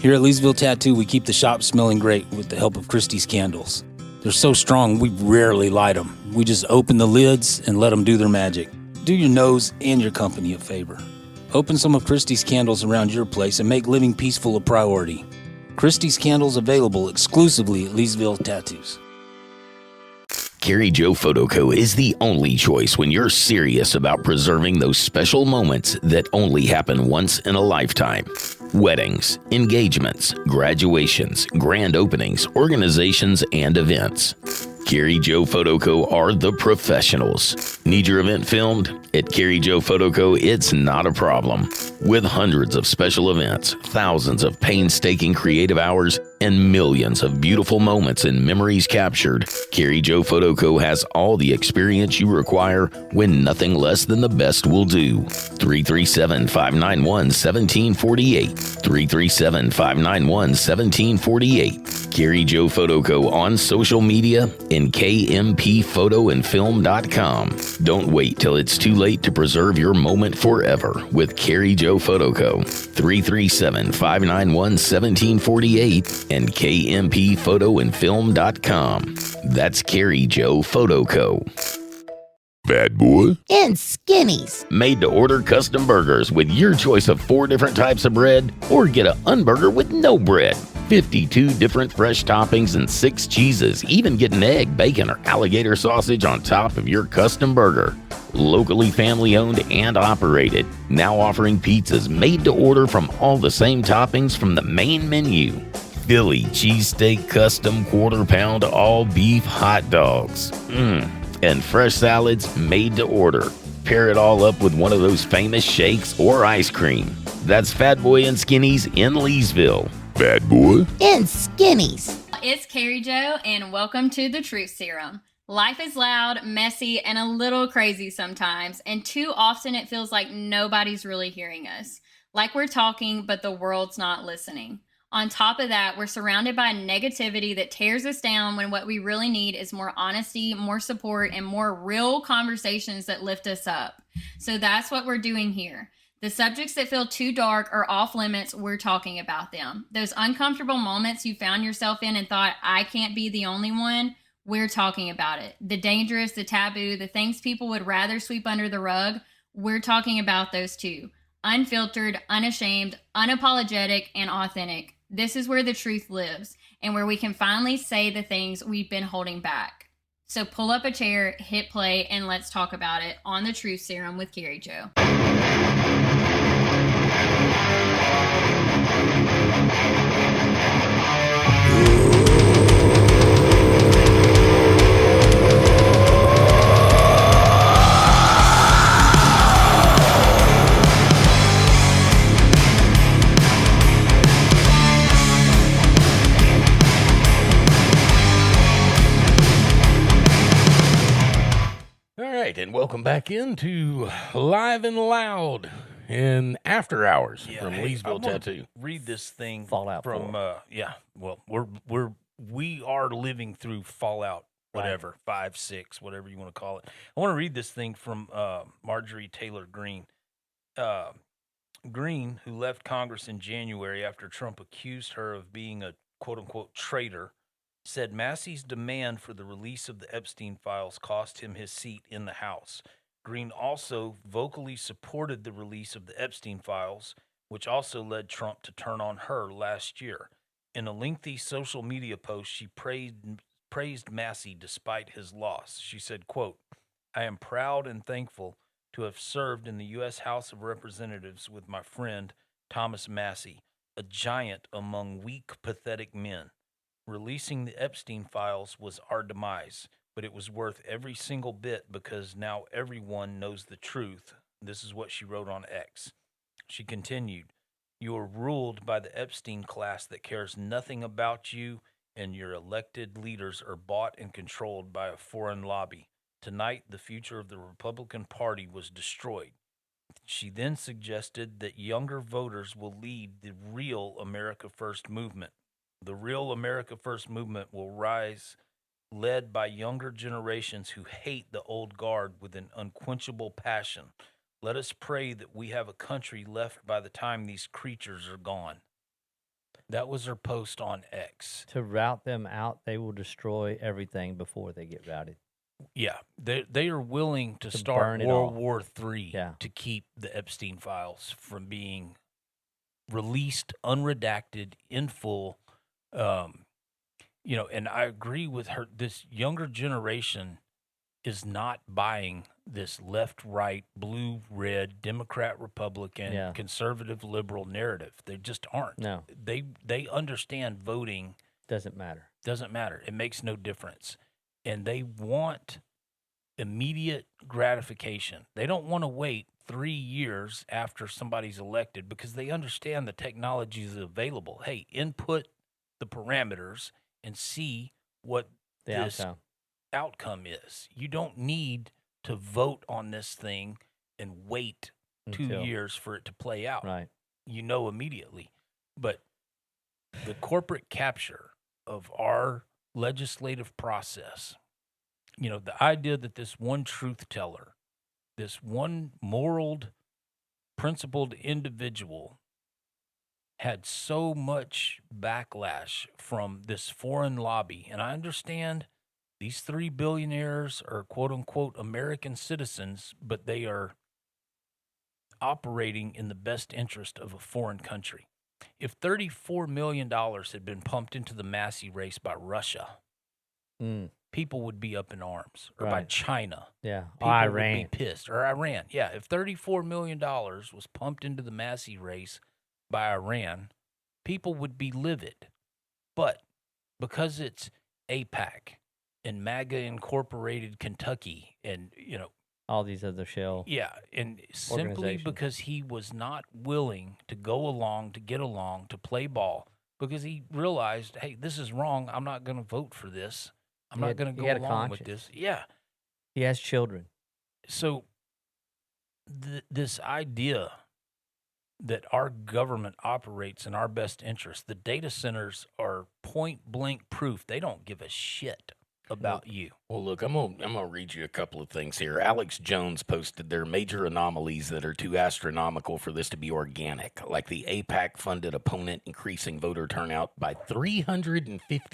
Here at Leesville Tattoo, we keep the shop smelling great with the help of Christie's candles. They're so strong, we rarely light them. We just open the lids and let them do their magic. Do your nose and your company a favor. Open some of Christie's candles around your place and make living peaceful a priority. Christie's candles available exclusively at Leesville Tattoos. Carrie Joe Photo Co. is the only choice when you're serious about preserving those special moments that only happen once in a lifetime. Weddings, engagements, graduations, grand openings, organizations, and events. Carrie Joe Photo Co. are the professionals. Need your event filmed? At Carrie Joe Photo Co., it's not a problem. With hundreds of special events, thousands of painstaking creative hours, and millions of beautiful moments and memories captured, Carrie Joe Photo Co. has all the experience you require when nothing less than the best will do. 337-591-1748. 337-591-1748. Carrie Joe Photo Co. on social media and kmphotoandfilm.com. Don't wait till it's too late to preserve your moment forever with Carrie Joe Photo Co. 337-591-1748 and kmphotoandfilm.com. That's Carrie Joe Photo Co. Bad boy. And skinnies. Made to order custom burgers with your choice of 4 different types of bread, or get a unburger with no bread. 52 different fresh toppings and 6 cheeses. Even get an egg, bacon, or alligator sausage on top of your custom burger. Locally family owned and operated. Now offering pizzas made to order from all the same toppings from the main menu. Philly cheesesteak custom quarter-pound all beef hot dogs. And fresh salads made to order. Pair it all up with one of those famous shakes or ice cream. That's Fat Boy and Skinnies in Leesville. Bad Boy And skinnies. It's Carrie Joe, and welcome to the Truth Serum. Life is loud, messy, and a little crazy sometimes, and too often it feels like nobody's really hearing us. Like we're talking, but the world's not listening. On top of that, we're surrounded by negativity that tears us down when what we really need is more honesty, more support, and more real conversations that lift us up. So that's what we're doing here. The subjects that feel too dark or off limits, we're talking about them. Those uncomfortable moments you found yourself in and thought, I can't be the only one, we're talking about it. The dangerous, the taboo, the things people would rather sweep under the rug, we're talking about those too. Unfiltered, unashamed, unapologetic, and authentic. This is where the truth lives and where we can finally say the things we've been holding back. So pull up a chair, hit play, and let's talk about it on the Truth Serum with Carrie Joe. And welcome back into Live and Loud in After Hours from Leesville Tattoo. Read this thing Fallout from 4. well, we are living through Fallout, whatever, 5, 6, whatever you want to call it. I want to read this thing from Marjorie Taylor Greene. Greene, who left Congress in January after Trump accused her of being a quote-unquote traitor, said Massie's demand for the release of the Epstein files cost him his seat in the House. Greene also vocally supported the release of the Epstein files, which also led Trump to turn on her last year. In a lengthy social media post, she praised Massie despite his loss. She said, quote, I am proud and thankful to have served in the U.S. House of Representatives with my friend Thomas Massie, a giant among weak, pathetic men. Releasing the Epstein files was our demise, but it was worth every single bit because now everyone knows the truth. This is what she wrote on X. She continued, you are ruled by the Epstein class that cares nothing about you, and your elected leaders are bought and controlled by a foreign lobby. Tonight, the future of the Republican Party was destroyed. She then suggested that younger voters will lead the real America First movement. The real America First movement will rise, led by younger generations who hate the old guard with an unquenchable passion. Let us pray that we have a country left by the time these creatures are gone. That was her post on X. To rout them out, they will destroy everything before they get routed. Yeah, they are willing to To start burn it World all. War III Yeah. to keep the Epstein files from being released, unredacted, in full. And I agree with her. This younger generation is not buying this left, right, blue, red, Democrat, Republican, Yeah. conservative, liberal narrative. They just aren't. No. They understand voting Doesn't matter. doesn't matter. It makes no difference. And they want immediate gratification. They don't want to wait 3 years after somebody's elected because they understand the technology is available. Hey, input the parameters and see what The this outcome. outcome is. You don't need to vote on this thing and wait 2 Until- years for it to play out. Right. You know immediately. But the corporate capture of our legislative process, the idea that this one truth teller, this one moral, principled individual had so much backlash from this foreign lobby. And I understand these 3 billionaires are quote unquote American citizens, but they are operating in the best interest of a foreign country. If $34 million had been pumped into the Massie race by Russia, people would be up in arms, or by Right. China. Yeah. People Iran. would be pissed, or Iran. Yeah, if $34 million was pumped into the Massie race by Iran, people would be livid. But because it's AIPAC and MAGA Incorporated Kentucky and, All these other shell. yeah, and simply Organizations. because he was not willing to go along, to get along, to play ball, because he realized, hey, this is wrong. I'm not going to vote for this. I'm He not had- going to he go had a along with conscience. this. Yeah. He has children. So this idea that our government operates in our best interest, the data centers are point blank proof. They don't give a shit about you. Well, look, I'm gonna read you a couple of things here. Alex Jones posted their major anomalies that are too astronomical for this to be organic, like the AIPAC-funded opponent increasing voter turnout by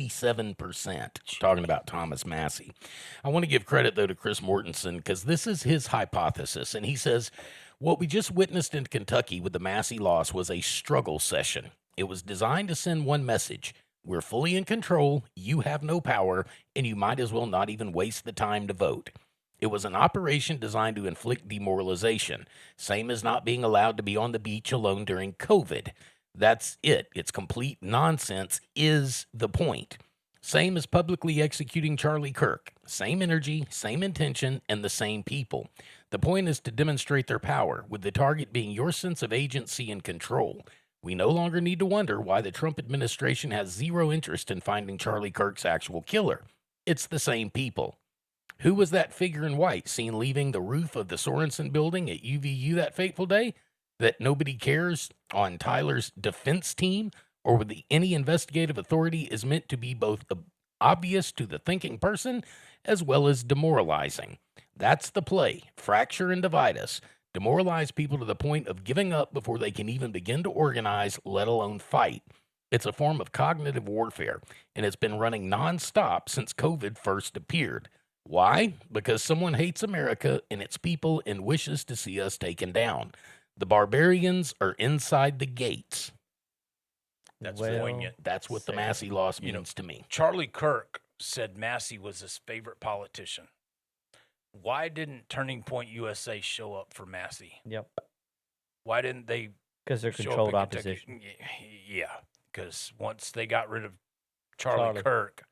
357%. Talking about Thomas Massie. I want to give credit, though, to Chris Mortensen, because this is his hypothesis, and he says, what we just witnessed in Kentucky with the Massie loss was a struggle session. It was designed to send one message: we're fully in control, you have no power, and you might as well not even waste the time to vote. It was an operation designed to inflict demoralization, same as not being allowed to be on the beach alone during COVID. That's it. It's complete nonsense is the point. Same as publicly executing Charlie Kirk. Same energy, same intention, and the same people. The point is to demonstrate their power, with the target being your sense of agency and control. We no longer need to wonder why the Trump administration has zero interest in finding Charlie Kirk's actual killer. It's the same people. Who was that figure in white seen leaving the roof of the Sorensen building at UVU that fateful day? That nobody cares on Tyler's defense team, or with any investigative authority, is meant to be both obvious to the thinking person as well as demoralizing. That's the play. Fracture and divide us. Demoralize people to the point of giving up before they can even begin to organize, let alone fight. It's a form of cognitive warfare, and it's been running nonstop since COVID first appeared. Why? Because someone hates America and its people and wishes to see us taken down. The barbarians are inside the gates. That's Well poignant. That's what the said. Massie loss You know, means to me. Charlie Kirk said Massie was his favorite politician. Why didn't Turning Point USA show up for Massie? Yep. Why didn't they Because they're show controlled up in Kentucky? opposition. Yeah, because once they got rid of Charlie Kirk,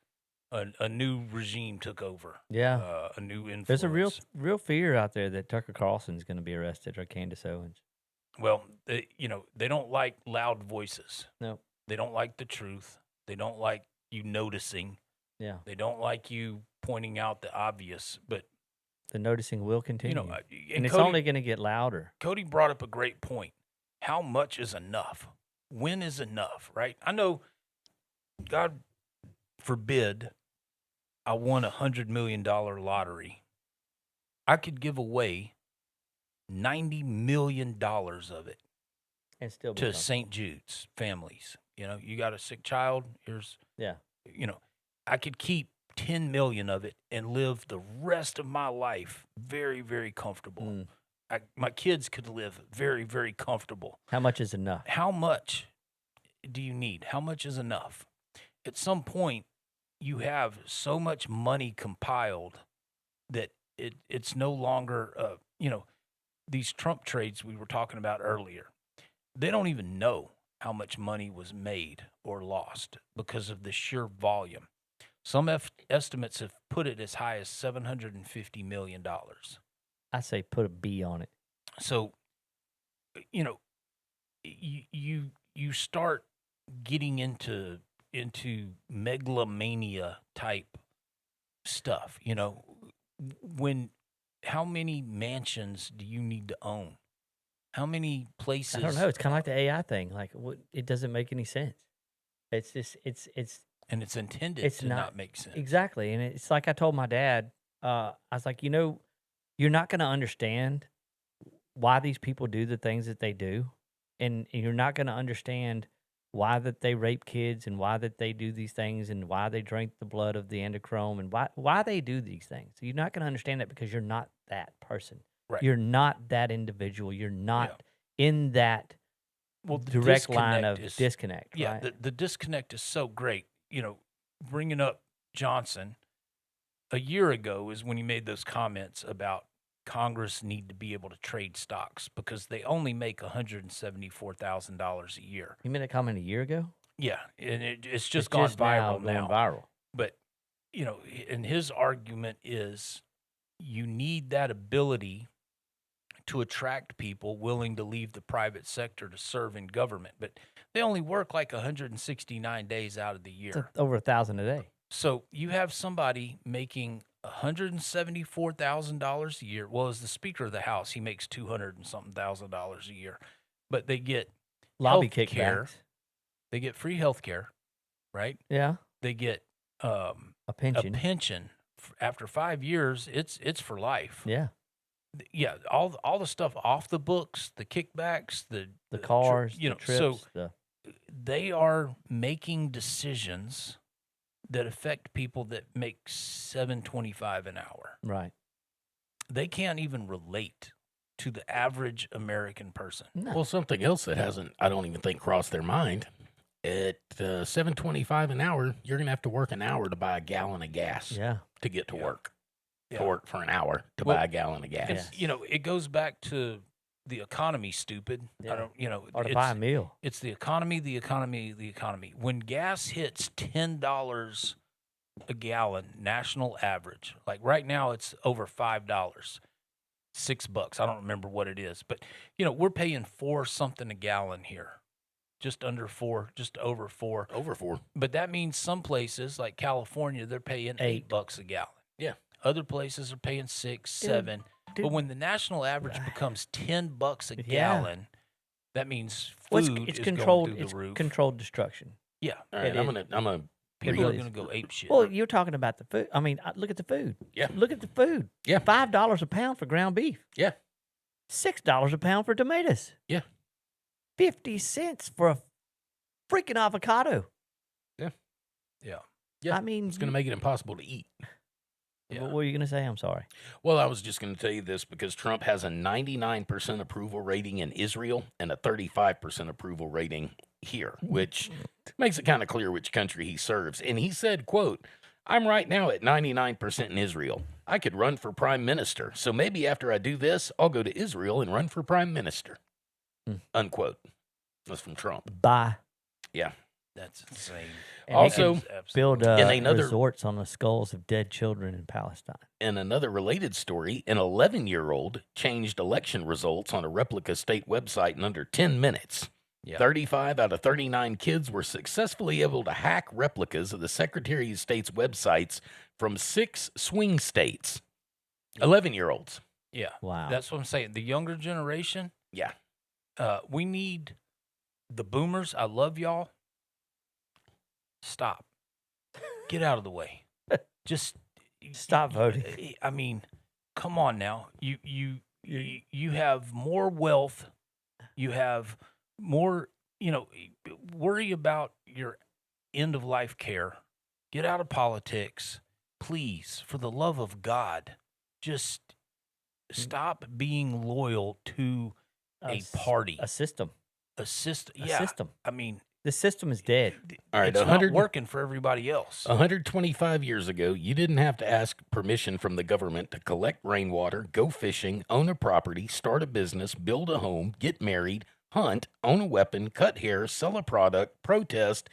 a new regime took over. Yeah. A new influence. There's a real fear out there that Tucker Carlson's going to be arrested, or Candace Owens. Well, they don't like loud voices. No. They don't like the truth. They don't like you noticing. Yeah. They don't like you pointing out the obvious. But The noticing will continue. and and it's Cody, only going to get louder. Cody brought up a great point. How much is enough? When is enough? Right? I know. God forbid, I won $100 million lottery. I could give away $90 million of it And still be to comfortable. St. Jude's families. You got a sick child. Here's, Yeah. I could keep 10 million of it and live the rest of my life very, very comfortable. Mm. My kids could live very, very comfortable. How much is enough? How much do you need? How much is enough? At some point, you have so much money compiled that it's no longer, these Trump trades we were talking about earlier, they don't even know how much money was made or lost because of the sheer volume. Some estimates have put it as high as $750 million. I say put a B on it. So, you start getting into into megalomania type stuff. You know, how many mansions do you need to own? How many places? I don't know. It's kind of like the AI thing. Like, it doesn't make any sense. It's just, and it's intended to not make sense. Exactly. And it's like I told my dad, I was like, you're not going to understand why these people do the things that they do. And you're not going to understand why that they rape kids and why that they do these things and why they drink the blood of the endochrome and why they do these things. So you're not going to understand that because you're not that person. Right. You're not that individual. You're not in that direct line of disconnect. Yeah, right? the disconnect is so great. You know, bringing up Johnson a year ago is when he made those comments about Congress need to be able to trade stocks because they only make $174,000 a year. You made a comment a year ago? Yeah, and it's just gone viral now. Viral. But, you know, and his argument is you need that ability to attract people willing to leave the private sector to serve in government. But they only work like 169 days out of the year. It's over 1,000 a day. So you have somebody making $174,000 a year. Well, as the Speaker of the House, he makes $200 and something thousand a year. But they get lobby care. kickbacks. They get free health care, right? Yeah. They get a pension. A pension. After 5 years, it's for life. Yeah. Yeah, all the stuff off the books, the kickbacks, the cars, you know, the trips, so they are making decisions that affect people that make $7.25 an hour. Right. They can't even relate to the average American person. No. Well, something else that hasn't, I don't even think crossed their mind. At $7.25 an hour, you're going to have to work an hour to buy a gallon of gas. Yeah. To get to work. Yeah. To work for an hour to buy a gallon of gas. Yes. You know, it goes back to the economy, stupid. Yeah. I don't, you know, Or to buy a meal. It's the economy, the economy, the economy. When gas hits $10 a gallon, national average, like right now it's over $5, $6. I don't remember what it is, but you know, we're paying $4 something a gallon here. Just under 4, just over 4. Over 4. But that means some places like California, they're paying $8 a gallon. Yeah. Other places are paying 6, 7. But when the national average becomes $10 a gallon, that means food is controlled. going through the roof. Controlled destruction. Yeah. All right, I'm gonna People are going to go ape shit. Well, you're talking about the food. I mean, look at the food. Yeah. Look at the food. Yeah. $5 a pound for ground beef. Yeah. $6 a pound for tomatoes. Yeah. 50 cents for a freaking avocado. Yeah. Yeah. Yeah. I mean, It's going to make it impossible to eat. Yeah. What were you going to say? I'm sorry. Well, I was just going to tell you this because Trump has a 99% approval rating in Israel and a 35% approval rating here, which makes it kind of clear which country he serves. And he said, quote, "I'm right now at 99% in Israel. I could run for prime minister. So maybe after I do this, I'll go to Israel and run for prime minister." Unquote. That's from Trump. Bye. Yeah. That's insane. And Also, build in another- resorts on the skulls of dead children in Palestine. in another related story, an 11-year-old changed election results on a replica state website in under 10 minutes. Yeah. 35 out of 39 kids were successfully able to hack replicas of the Secretary of State's websites from 6 swing states. 11-year-olds. Yeah. Wow. That's what I'm saying. The younger generation, Yeah. we need the boomers. I love y'all. Stop. Get out of the way. Just Stop voting. I mean, come on now. You have more wealth. You have more, you know, worry about your end of life care. Get out of politics. Please, for the love of God, just stop being loyal to a party. A system. A system. A Yeah. system. I mean, The system is dead. All right, it's 100 not working for everybody else. 125 years ago, you didn't have to ask permission from the government to collect rainwater, go fishing, own a property, start a business, build a home, get married, hunt, own a weapon, cut hair, sell a product, protest,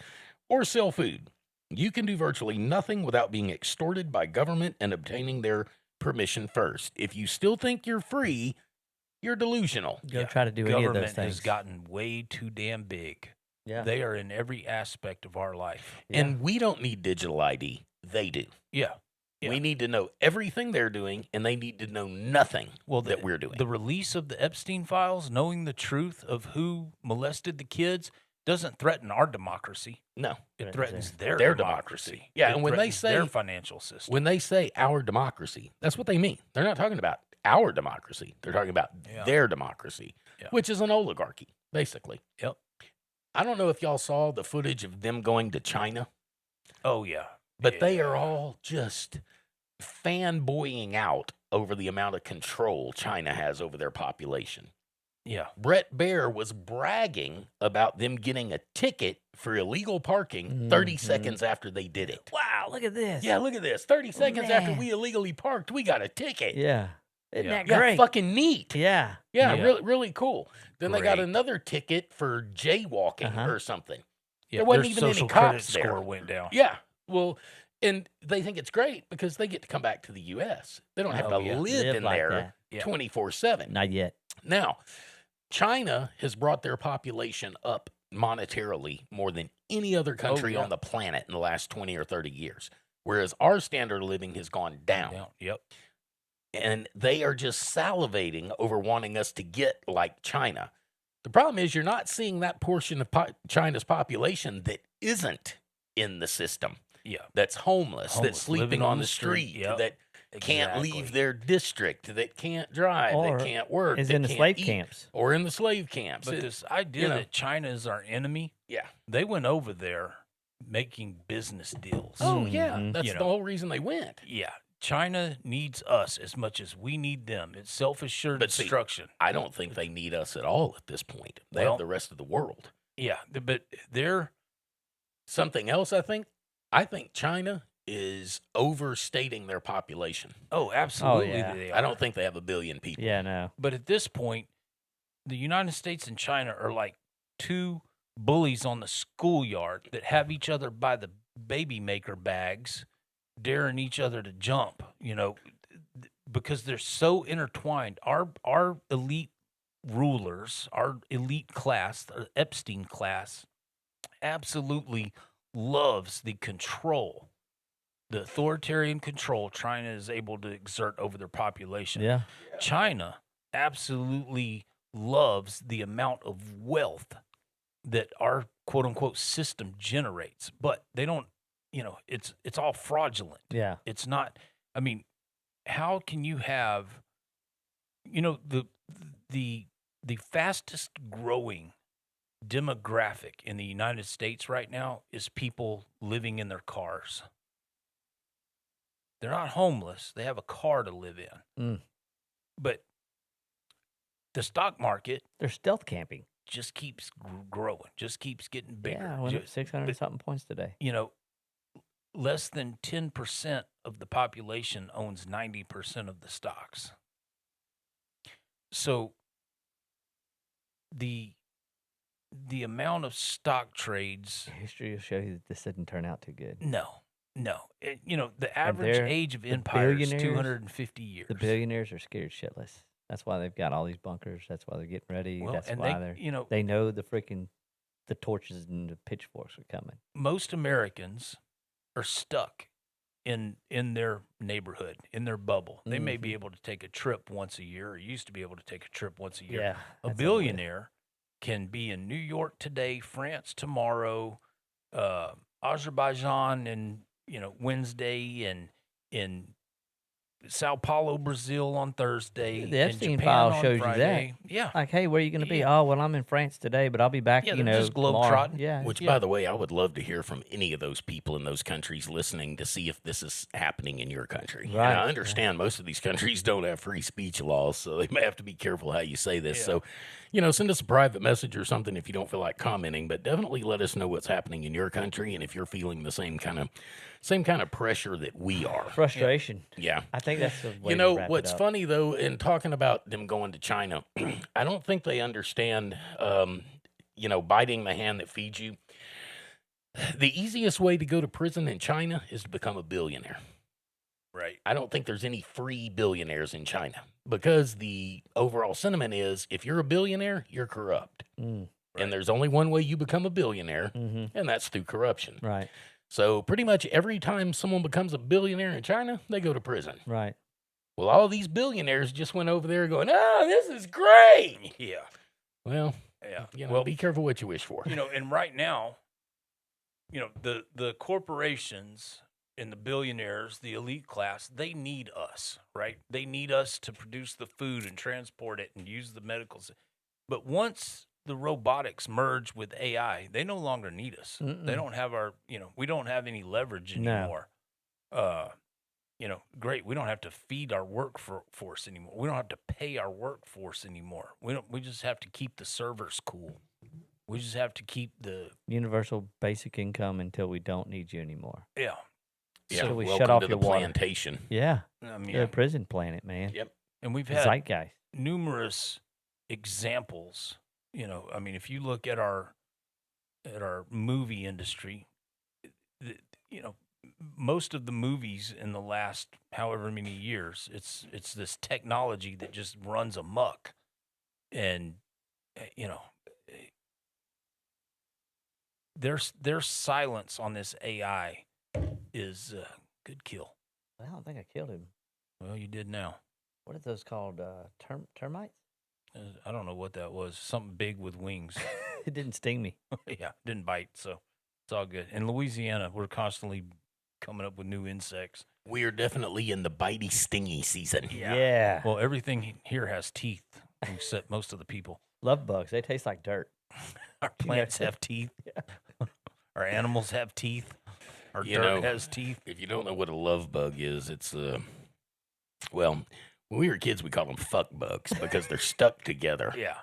or sell food. You can do virtually nothing without being extorted by government and obtaining their permission first. If you still think you're free, you're delusional. Go try to do any of those Government things. has gotten way too damn big. Yeah. They are in every aspect of our life. And we don't need digital ID. They do. Yeah. We need to know everything they're doing, and they need to know nothing that we're doing. The release of the Epstein files, knowing the truth of who molested the kids, doesn't threaten our democracy. No. It threatens their democracy. Yeah, It and when they threatens say their financial system. when they say our democracy, that's what they mean. They're not talking about our democracy. They're talking about their democracy, which is an oligarchy, basically. Yep. I don't know if y'all saw the footage of them going to China, Oh yeah. but they are all just fanboying out over the amount of control China has over their population. Yeah. Brett Baer was bragging about them getting a ticket for illegal parking 30 seconds after they did it. Wow, look at this. Yeah, look at this. 30 seconds after Man. we illegally parked, we got a ticket. Yeah. Isn't that Yeah, great? fucking neat. Yeah. Yeah, Yeah. really, really cool. Then they got Great. another ticket for jaywalking or something. Yeah, There wasn't their even any social credit cops there. score went down. Yeah, well, and they think it's great because they get to come back to the U.S. They don't have to live Live in like there that. Yeah. 24/7. Not yet. Now, China has brought their population up monetarily more than any other country on the planet in the last 20 or 30 years, whereas our standard of living has gone down. Yeah. Yep. And they are just salivating over wanting us to get like China. The problem is you're not seeing that portion of China's population that isn't in the system, Yeah. that's homeless, that's sleeping living on the street, Yep. that can't Exactly. leave their district, that can't drive, Or that can't work, is that in the can't slave eat, camps. or in the slave camps. But this idea that China is our enemy, Yeah. they went over there making business deals. Oh, yeah. Mhm. That's You the know. whole reason they went. Yeah. China needs us as much as we need them. It's self-assured But see, destruction. I don't think they need us at all at this point. They Well- have the rest of the world. Yeah. But they're Something else, I think China is overstating their population. absolutely yeah. they I are. don't think they have 1 billion people. Yeah, no. But at this point, the United States and China are like two bullies on the schoolyard that have each other by the baby maker bags, daring each other to jump, because they're so intertwined. Our elite rulers, our elite class, the Epstein class, absolutely loves the control, the authoritarian control China is able to exert over their population. Yeah. China absolutely loves the amount of wealth that our quote unquote system generates, but they don't, it's all fraudulent. Yeah. It's not, I mean, how can you have, the fastest growing demographic in the United States right now is people living in their cars. They're not homeless. They have a car to live in. Mm. But the stock market They're stealth camping. just keeps growing, just keeps getting bigger. Yeah, went up 600 something points today. Less than 10% of the population owns 90% of the stocks. So the amount of stock trades, History will show you that this didn't turn out too good. no. The average age of empire is billionaires- 250 years. The billionaires are scared shitless. That's why they've got all these bunkers. That's why they're getting ready. Well, That's and why they, they know the torches and the pitchforks are coming. most Americans are stuck in their neighborhood, in their bubble. They may be able to take a trip once a year, or used to be able to take a trip once a year. Yeah. A that's billionaire can be in New York today, France tomorrow, Azerbaijan and Wednesday, and in Sao Paulo, Brazil on Thursday. The and Epstein Japan file on shows you that. Friday. Yeah. Like, hey, where are you going to be? Oh, well, I'm in France today, but I'll be back, Yeah, they're just tomorrow. globetrotting. Yeah. Which, by the way, I would love to hear from any of those people in those countries listening to see if this is happening in your country. And Right. I understand most of these countries don't have free speech laws, so they may have to be careful how you say this. So, send us a private message or something if you don't feel like commenting, but definitely let us know what's happening in your country and if you're feeling the same kind of pressure that we are. Frustration. Yeah. I think that's the way to wrap it What's up. funny though, in talking about them going to China, I don't think they understand, biting the hand that feeds you. The easiest way to go to prison in China is to become a billionaire. Right. I don't think there's any free billionaires in China because the overall sentiment is if you're a billionaire, you're corrupt. Mm. And there's only one way you become a billionaire, Mm-hmm. and that's through corruption. Right. So pretty much every time someone becomes a billionaire in China, they go to prison. Right. Well, all these billionaires just went over there going, "Oh, this is great." Yeah. Well, Yeah. well, be careful what you wish for. And right now, the corporations and the billionaires, the elite class, they need us, right? They need us to produce the food and transport it and use the medical. But once the robotics merge with AI, they no longer need us. Mm-mm. They don't have we don't have any leverage No. anymore. Great. We don't have to feed our workforce anymore. We don't have to pay our workforce anymore. We just have to keep the servers cool. We just have to keep the Universal basic income until we don't need you anymore. yeah. Yeah, So we welcome shut off to the the water. plantation. Yeah. I mean, The prison planet, man. Yep. and we've had Zeitgeist. numerous examples. If you look at our movie industry, most of the movies in the last however many years, it's this technology that just runs amok, and their silence on this AI is good kill. I don't think I killed him. Well, you did now. What are those called? Termites? I don't know what that was. Something big with wings. It didn't sting me. Yeah, didn't bite, so it's all good. In Louisiana, we're constantly coming up with new insects. We are definitely in the bitey, stingy season. Yeah. Well, everything here has teeth, except most of the people. Love bugs. They taste like dirt. Our plants have teeth. Our animals have teeth. Our dirt has teeth. If you don't know what a love bug is, it's when we were kids, we called them fuck bugs because they're stuck together. Yeah.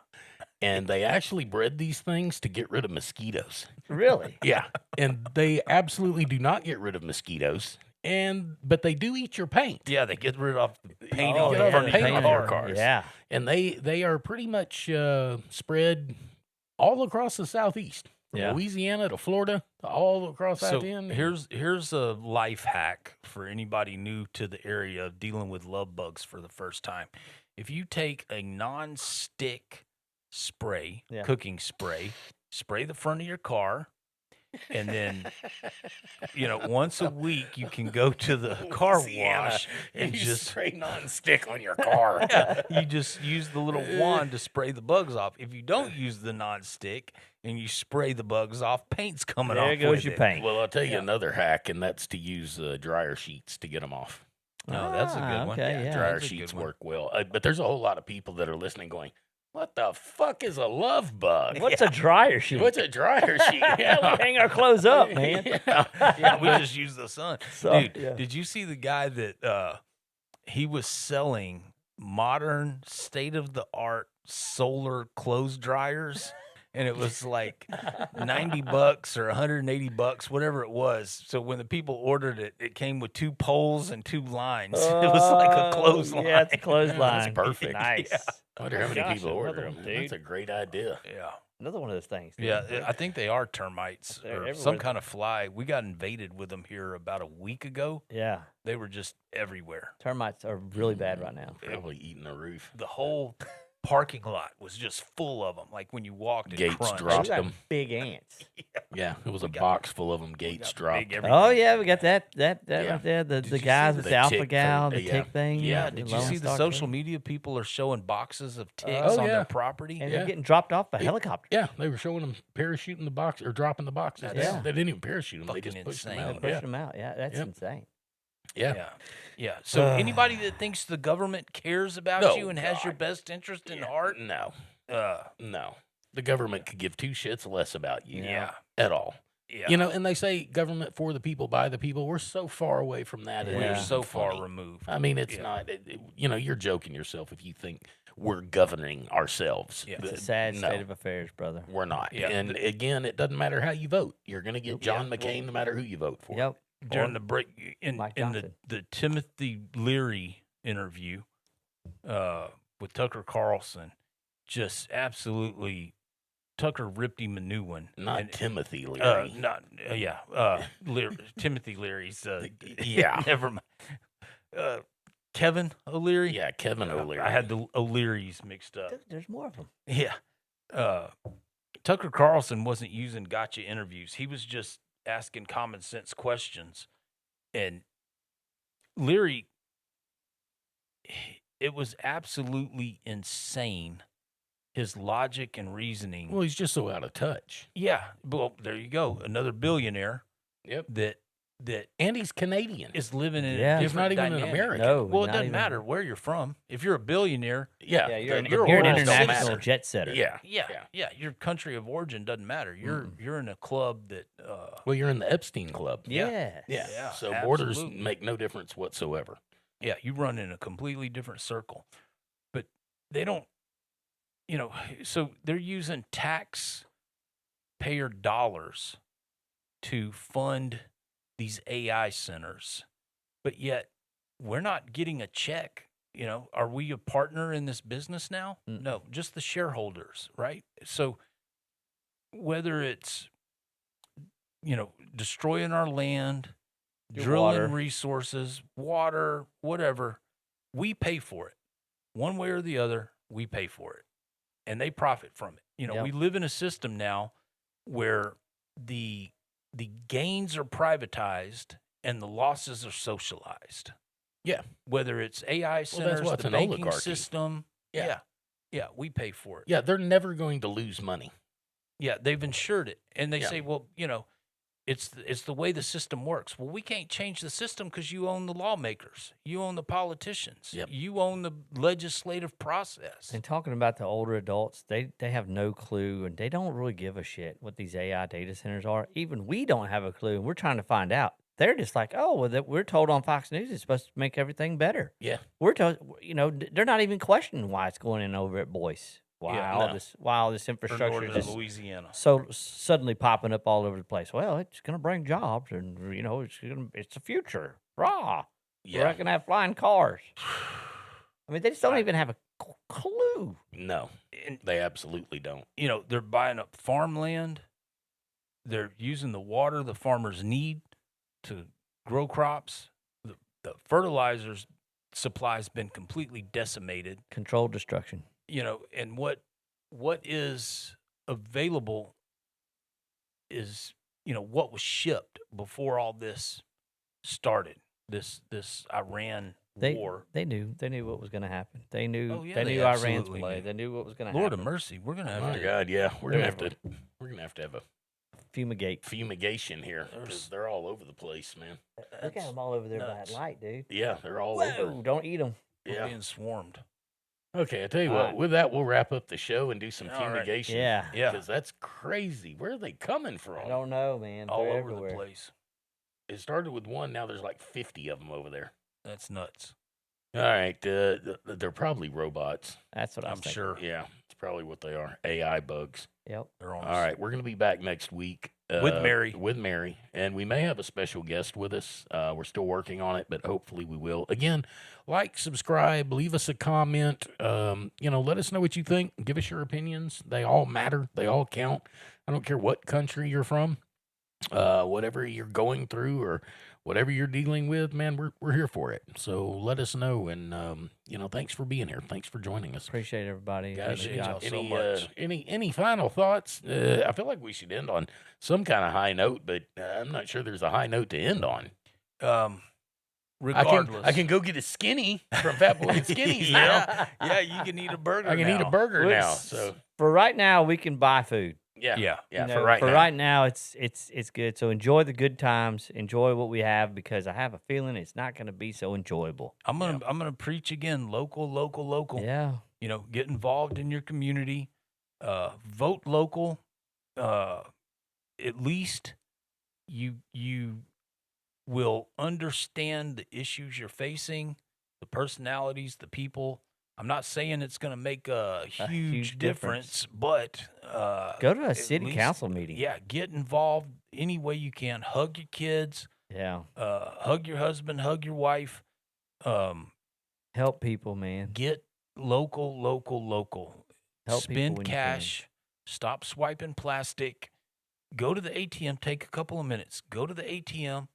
And they actually bred these things to get rid of mosquitoes. Really? Yeah. And they absolutely do not get rid of mosquitoes. But they do eat your paint. Yeah, they get rid of the paint Oh, on yeah, the front of paint your on car. your cars. Yeah. And they are pretty much spread all across the southeast. From Yeah. Louisiana to Florida, all across So that end. here's a life hack for anybody new to the area of dealing with love bugs for the first time. If you take a non-stick spray, Yeah. cooking spray the front of your car, and then once a week you can go to the car Louisiana, wash and you just spray non-stick on your car. you just use the little wand to spray the bugs off. If you don't use the non-stick and you spray the bugs off, paint's coming off. There goes with your it. paint. Well, I'll tell you another hack, and that's to use dryer sheets to get them off. No, that's a good one. Okay, yeah. Dryer that's a good sheets one. work well. But there's a whole lot of people that are listening going, what the fuck is a love bug? What's a dryer sheet? What's a dryer sheet? Yeah, Hang our clothes up, man. Yeah, we just use the sun. So, Dude, yeah. did you see the guy that he was selling modern, state-of-the-art solar clothes dryers? And it was like $90 or $180, whatever it was. So when the people ordered it, it came with 2 poles and 2 lines. It was like a clothesline. Yeah, it's a clothesline. That's perfect. Nice. I wonder how many Gosh, people order another them. one, dude. That's a great idea. Yeah. Another one of those things. Yeah, I think they are termites They're or some everywhere. kind of fly. We got invaded with them here about a week ago. Yeah. They were just everywhere. Termites are really bad right now. Probably eating the roof. The whole parking lot was just full of them. Like when you walked, it Gates crunched. dropped We got them. big ants. Yeah, it was a got- box full of them. Gates got dropped. big everything. Oh yeah, we got that Yeah. right there. The you see guys the with the alpha tick gal, thing? the Yeah. tick thing. Yeah. Did the you Lone see the Star social thing. media people are showing boxes of ticks Oh, on yeah. their property? And Yeah. they're getting dropped off by helicopters. Yeah, they were showing them parachuting the box or dropping the boxes. Yeah. They didn't even parachute them. They Fucking just pushed them insane. They're out. pushing Yeah. them out. Yeah, that's Yep. insane. Yeah. Yeah. So anybody that thinks the government cares about No, you and has your God. best interest in Yeah. heart, No. uh, No. The government could give 2 shits less about you. Yeah. At all. yeah. You know, and they say government for the people, by the people. We're so far away from that. it we're Yeah. isn't so far funny. removed. I mean, it's Yeah. not, you're joking yourself if you think we're governing ourselves. Yeah. It's a sad No. state of affairs, brother. We're not. Yeah. And again, it doesn't matter how you vote. You're going to get John Yeah. McCain no matter who you vote for. Yep. During the break in Mike the Johnson. Timothy Leary interview with Tucker Carlson, just absolutely Tucker ripped him a new one. Not And- Timothy Leary. Timothy Leary's. Yeah. Never mind. Kevin O'Leary. Yeah, Kevin O'Leary. I had the O'Learys mixed up. There's more of them. Yeah. Tucker Carlson wasn't using gotcha interviews. He was just asking common sense questions. And Leary, it was absolutely insane, his logic and reasoning. Well, he's just so out of touch. Yeah, well, there you go. Another billionaire Yep. that And he's Canadian. is living in Yeah. a He's not different even an dynamic. American. No, Well, it not doesn't even- matter where you're from. If you're a billionaire, Yeah. Yeah, you're, your you're an words don't international matter. jet setter. Yeah. yeah, your country of origin doesn't matter. You're in a club that Well, you're in the Epstein Club. Yes. Yeah. So borders absolutely. make no difference whatsoever. Yeah, you run in a completely different circle. But they don't, so they're using taxpayer dollars to fund these AI centers. But yet we're not getting a check. Are we a partner in this business now? No, just the shareholders, right? So whether it's, destroying our land, Your drilling water. resources, water, whatever, we pay for it. One way or the other, we pay for it. And they profit from it. Yep. We live in a system now where the gains are privatized and the losses are socialized. Yeah. Whether it's AI centers, what's the an banking oligarchy. system. Yeah. Yeah, we pay for it. Yeah, they're never going to lose money. Yeah, they've insured it. And they Yeah. say, well, it's the way the system works. Well, we can't change the system because you own the lawmakers. You own the politicians. Yep. You own the legislative process. And talking about the older adults, they have no clue and they don't really give a shit what these AI data centers are. Even we don't have a clue and we're trying to find out. They're just like, oh, well, we're told on Fox News it's supposed to make everything better. Yeah. We're told, they're not even questioning why it's going in over at Boyce. Why Yeah, all no. this? Why all this For infrastructure northern just Louisiana. so suddenly popping up all over the place? Well, it's going to bring jobs, and it's the future. Rah! We're not going to have flying cars. I mean, they just don't even have a clue. No, And, they absolutely don't. they're buying up farmland. They're using the water the farmers need to grow crops. The fertilizers supply has been completely decimated. Controlled destruction. And what is available is, what was shipped before all this started, this Iran war. They knew what was going to happen. They knew. Oh, yeah, they they knew Iran's absolutely play. knew. They knew what was going to Lord happen. of mercy, we're gonna have Oh my to. God, yeah, we're gonna have to have a Fumigate. fumigation here because they're all over the place, man. Look at them all over there nuts. by that light, dude. Yeah, they're all Whoa! over. Don't eat them. We're Yeah. being swarmed. Okay, I tell you All what. right. With that, we'll wrap up the show and do some All right. fumigation. Yeah. Yeah. because that's crazy. Where are they coming from? I don't know, man. All They're over everywhere. the place. It started with one. Now there's like 50 of them over there. That's nuts. All right, they're probably robots. That's what I'm I'm thinking. sure Yeah, it's probably what they are. AI bugs. Yep. they're on. All right, we're going to be back next week With Mary. With Mary, and we may have a special guest with us. We're still working on it, but hopefully we will. Again, like, subscribe, leave us a comment. Let us know what you think. Give us your opinions. They all matter. They all count. I don't care what country you're from, whatever you're going through, or whatever you're dealing with. Man, we're here for it. So let us know, and thanks for being here. Thanks for joining us. Appreciate everybody. Guys, Appreciate y'all so any, much. any final thoughts? I feel like we should end on some kind of high note, but I'm not sure there's a high note to end on. Regardless, I can go get a skinny from Fat Boy and Skinnies now. yeah, you can eat a burger. I can eat a now. burger Well, now. it's- So For right now, we can buy food. yeah, Yeah. You know, for right now. right now, it's good. So enjoy the good times. Enjoy what we have, because I have a feeling it's not going to be so enjoyable. I'm gonna preach again. Local. Yeah. Get involved in your community. Vote local. At least you will understand the issues you're facing, the personalities, the people. I'm not saying it's going to make a huge difference, but Go to a at city least- council meeting. Yeah, get involved any way you can. Hug your kids. Yeah. Hug your husband. Hug your wife. Help people, man. Get local. Help people Spend when you cash. Stop swiping plastic. Go to the ATM. Take a couple of minutes. Go to the ATM.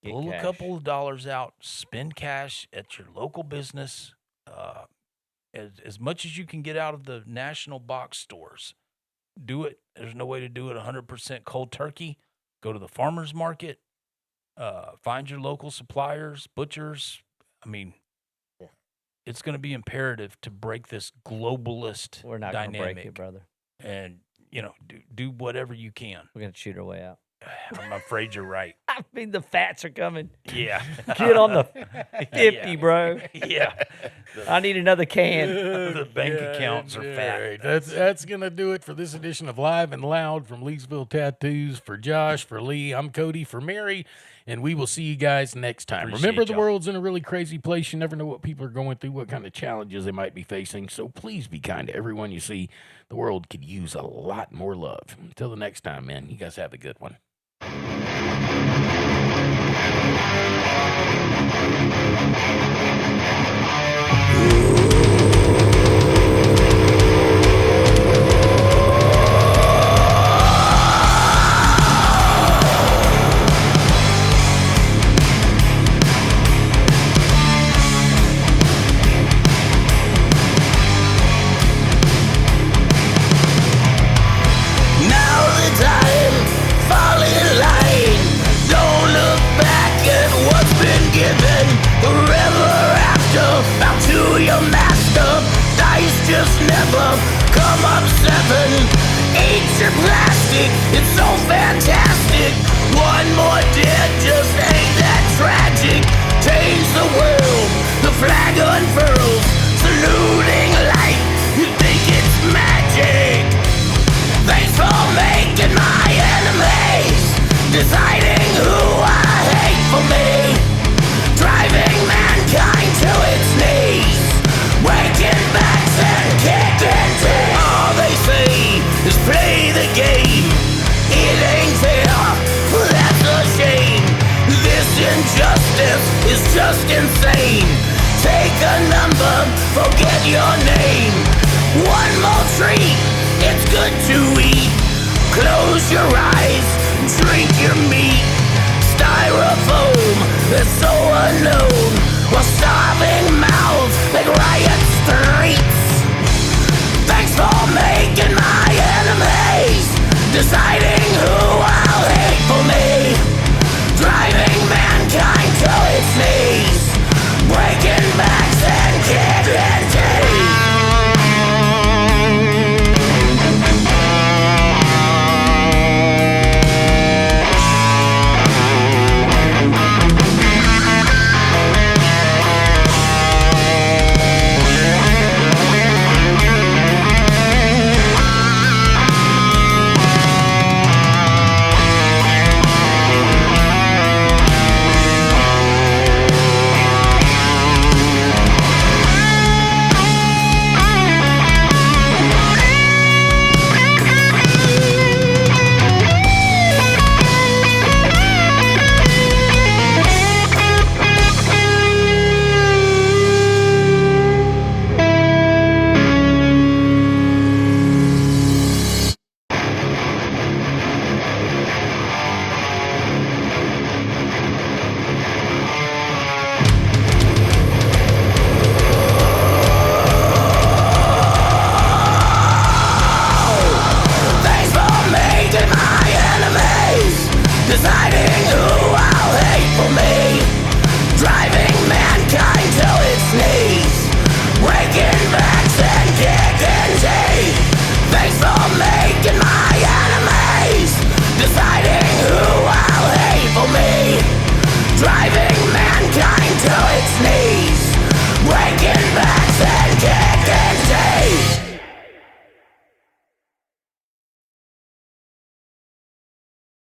Get Pull cash. a couple of dollars out. Spend cash at your local business. As much as you can get out of the national box stores. do it. There's no way to do it 100% cold turkey. Go to the farmer's market. Find your local suppliers, butchers. I mean, it's going to be imperative to break this globalist We're not going to break it, brother. And, do whatever you can. We're going to shoot our way out. I'm afraid you're right. I mean, the fats are coming. Yeah. Get on the 50, bro. Yeah. I need another can. The bank accounts are fat. All right, that's going to do it for this edition of Live and Loud from Leesville Tattoos. For Josh, for Lee, I'm Cody, for Mary, and we will see you guys next time. Appreciate Remember, the y'all. world's in a really crazy place. You never know what people are going through, what kind of challenges they might be facing, so please be kind to everyone you see. The world could use a lot more love. Until the next time, man, you guys have a good one. Now the time, fall in line. Don't look back at what's been given. Forever after, bow to your master. Dice just never come up seven. Ancient plastic, it's so fantastic. One more dead just ain't that tragic. Change the world, the flag unfurls. Saluting light, you think it's magic. Thanks for making my enemies, deciding who I hate for me, driving mankind to its knees, breaking backs and kicking teeth. All they say is play the game. It ain't fair, that's a shame. This injustice is just insane. Take a number, forget your name. One more treat, it's good to eat. Close your eyes, drink your meat. Styrofoam, that's so unknown.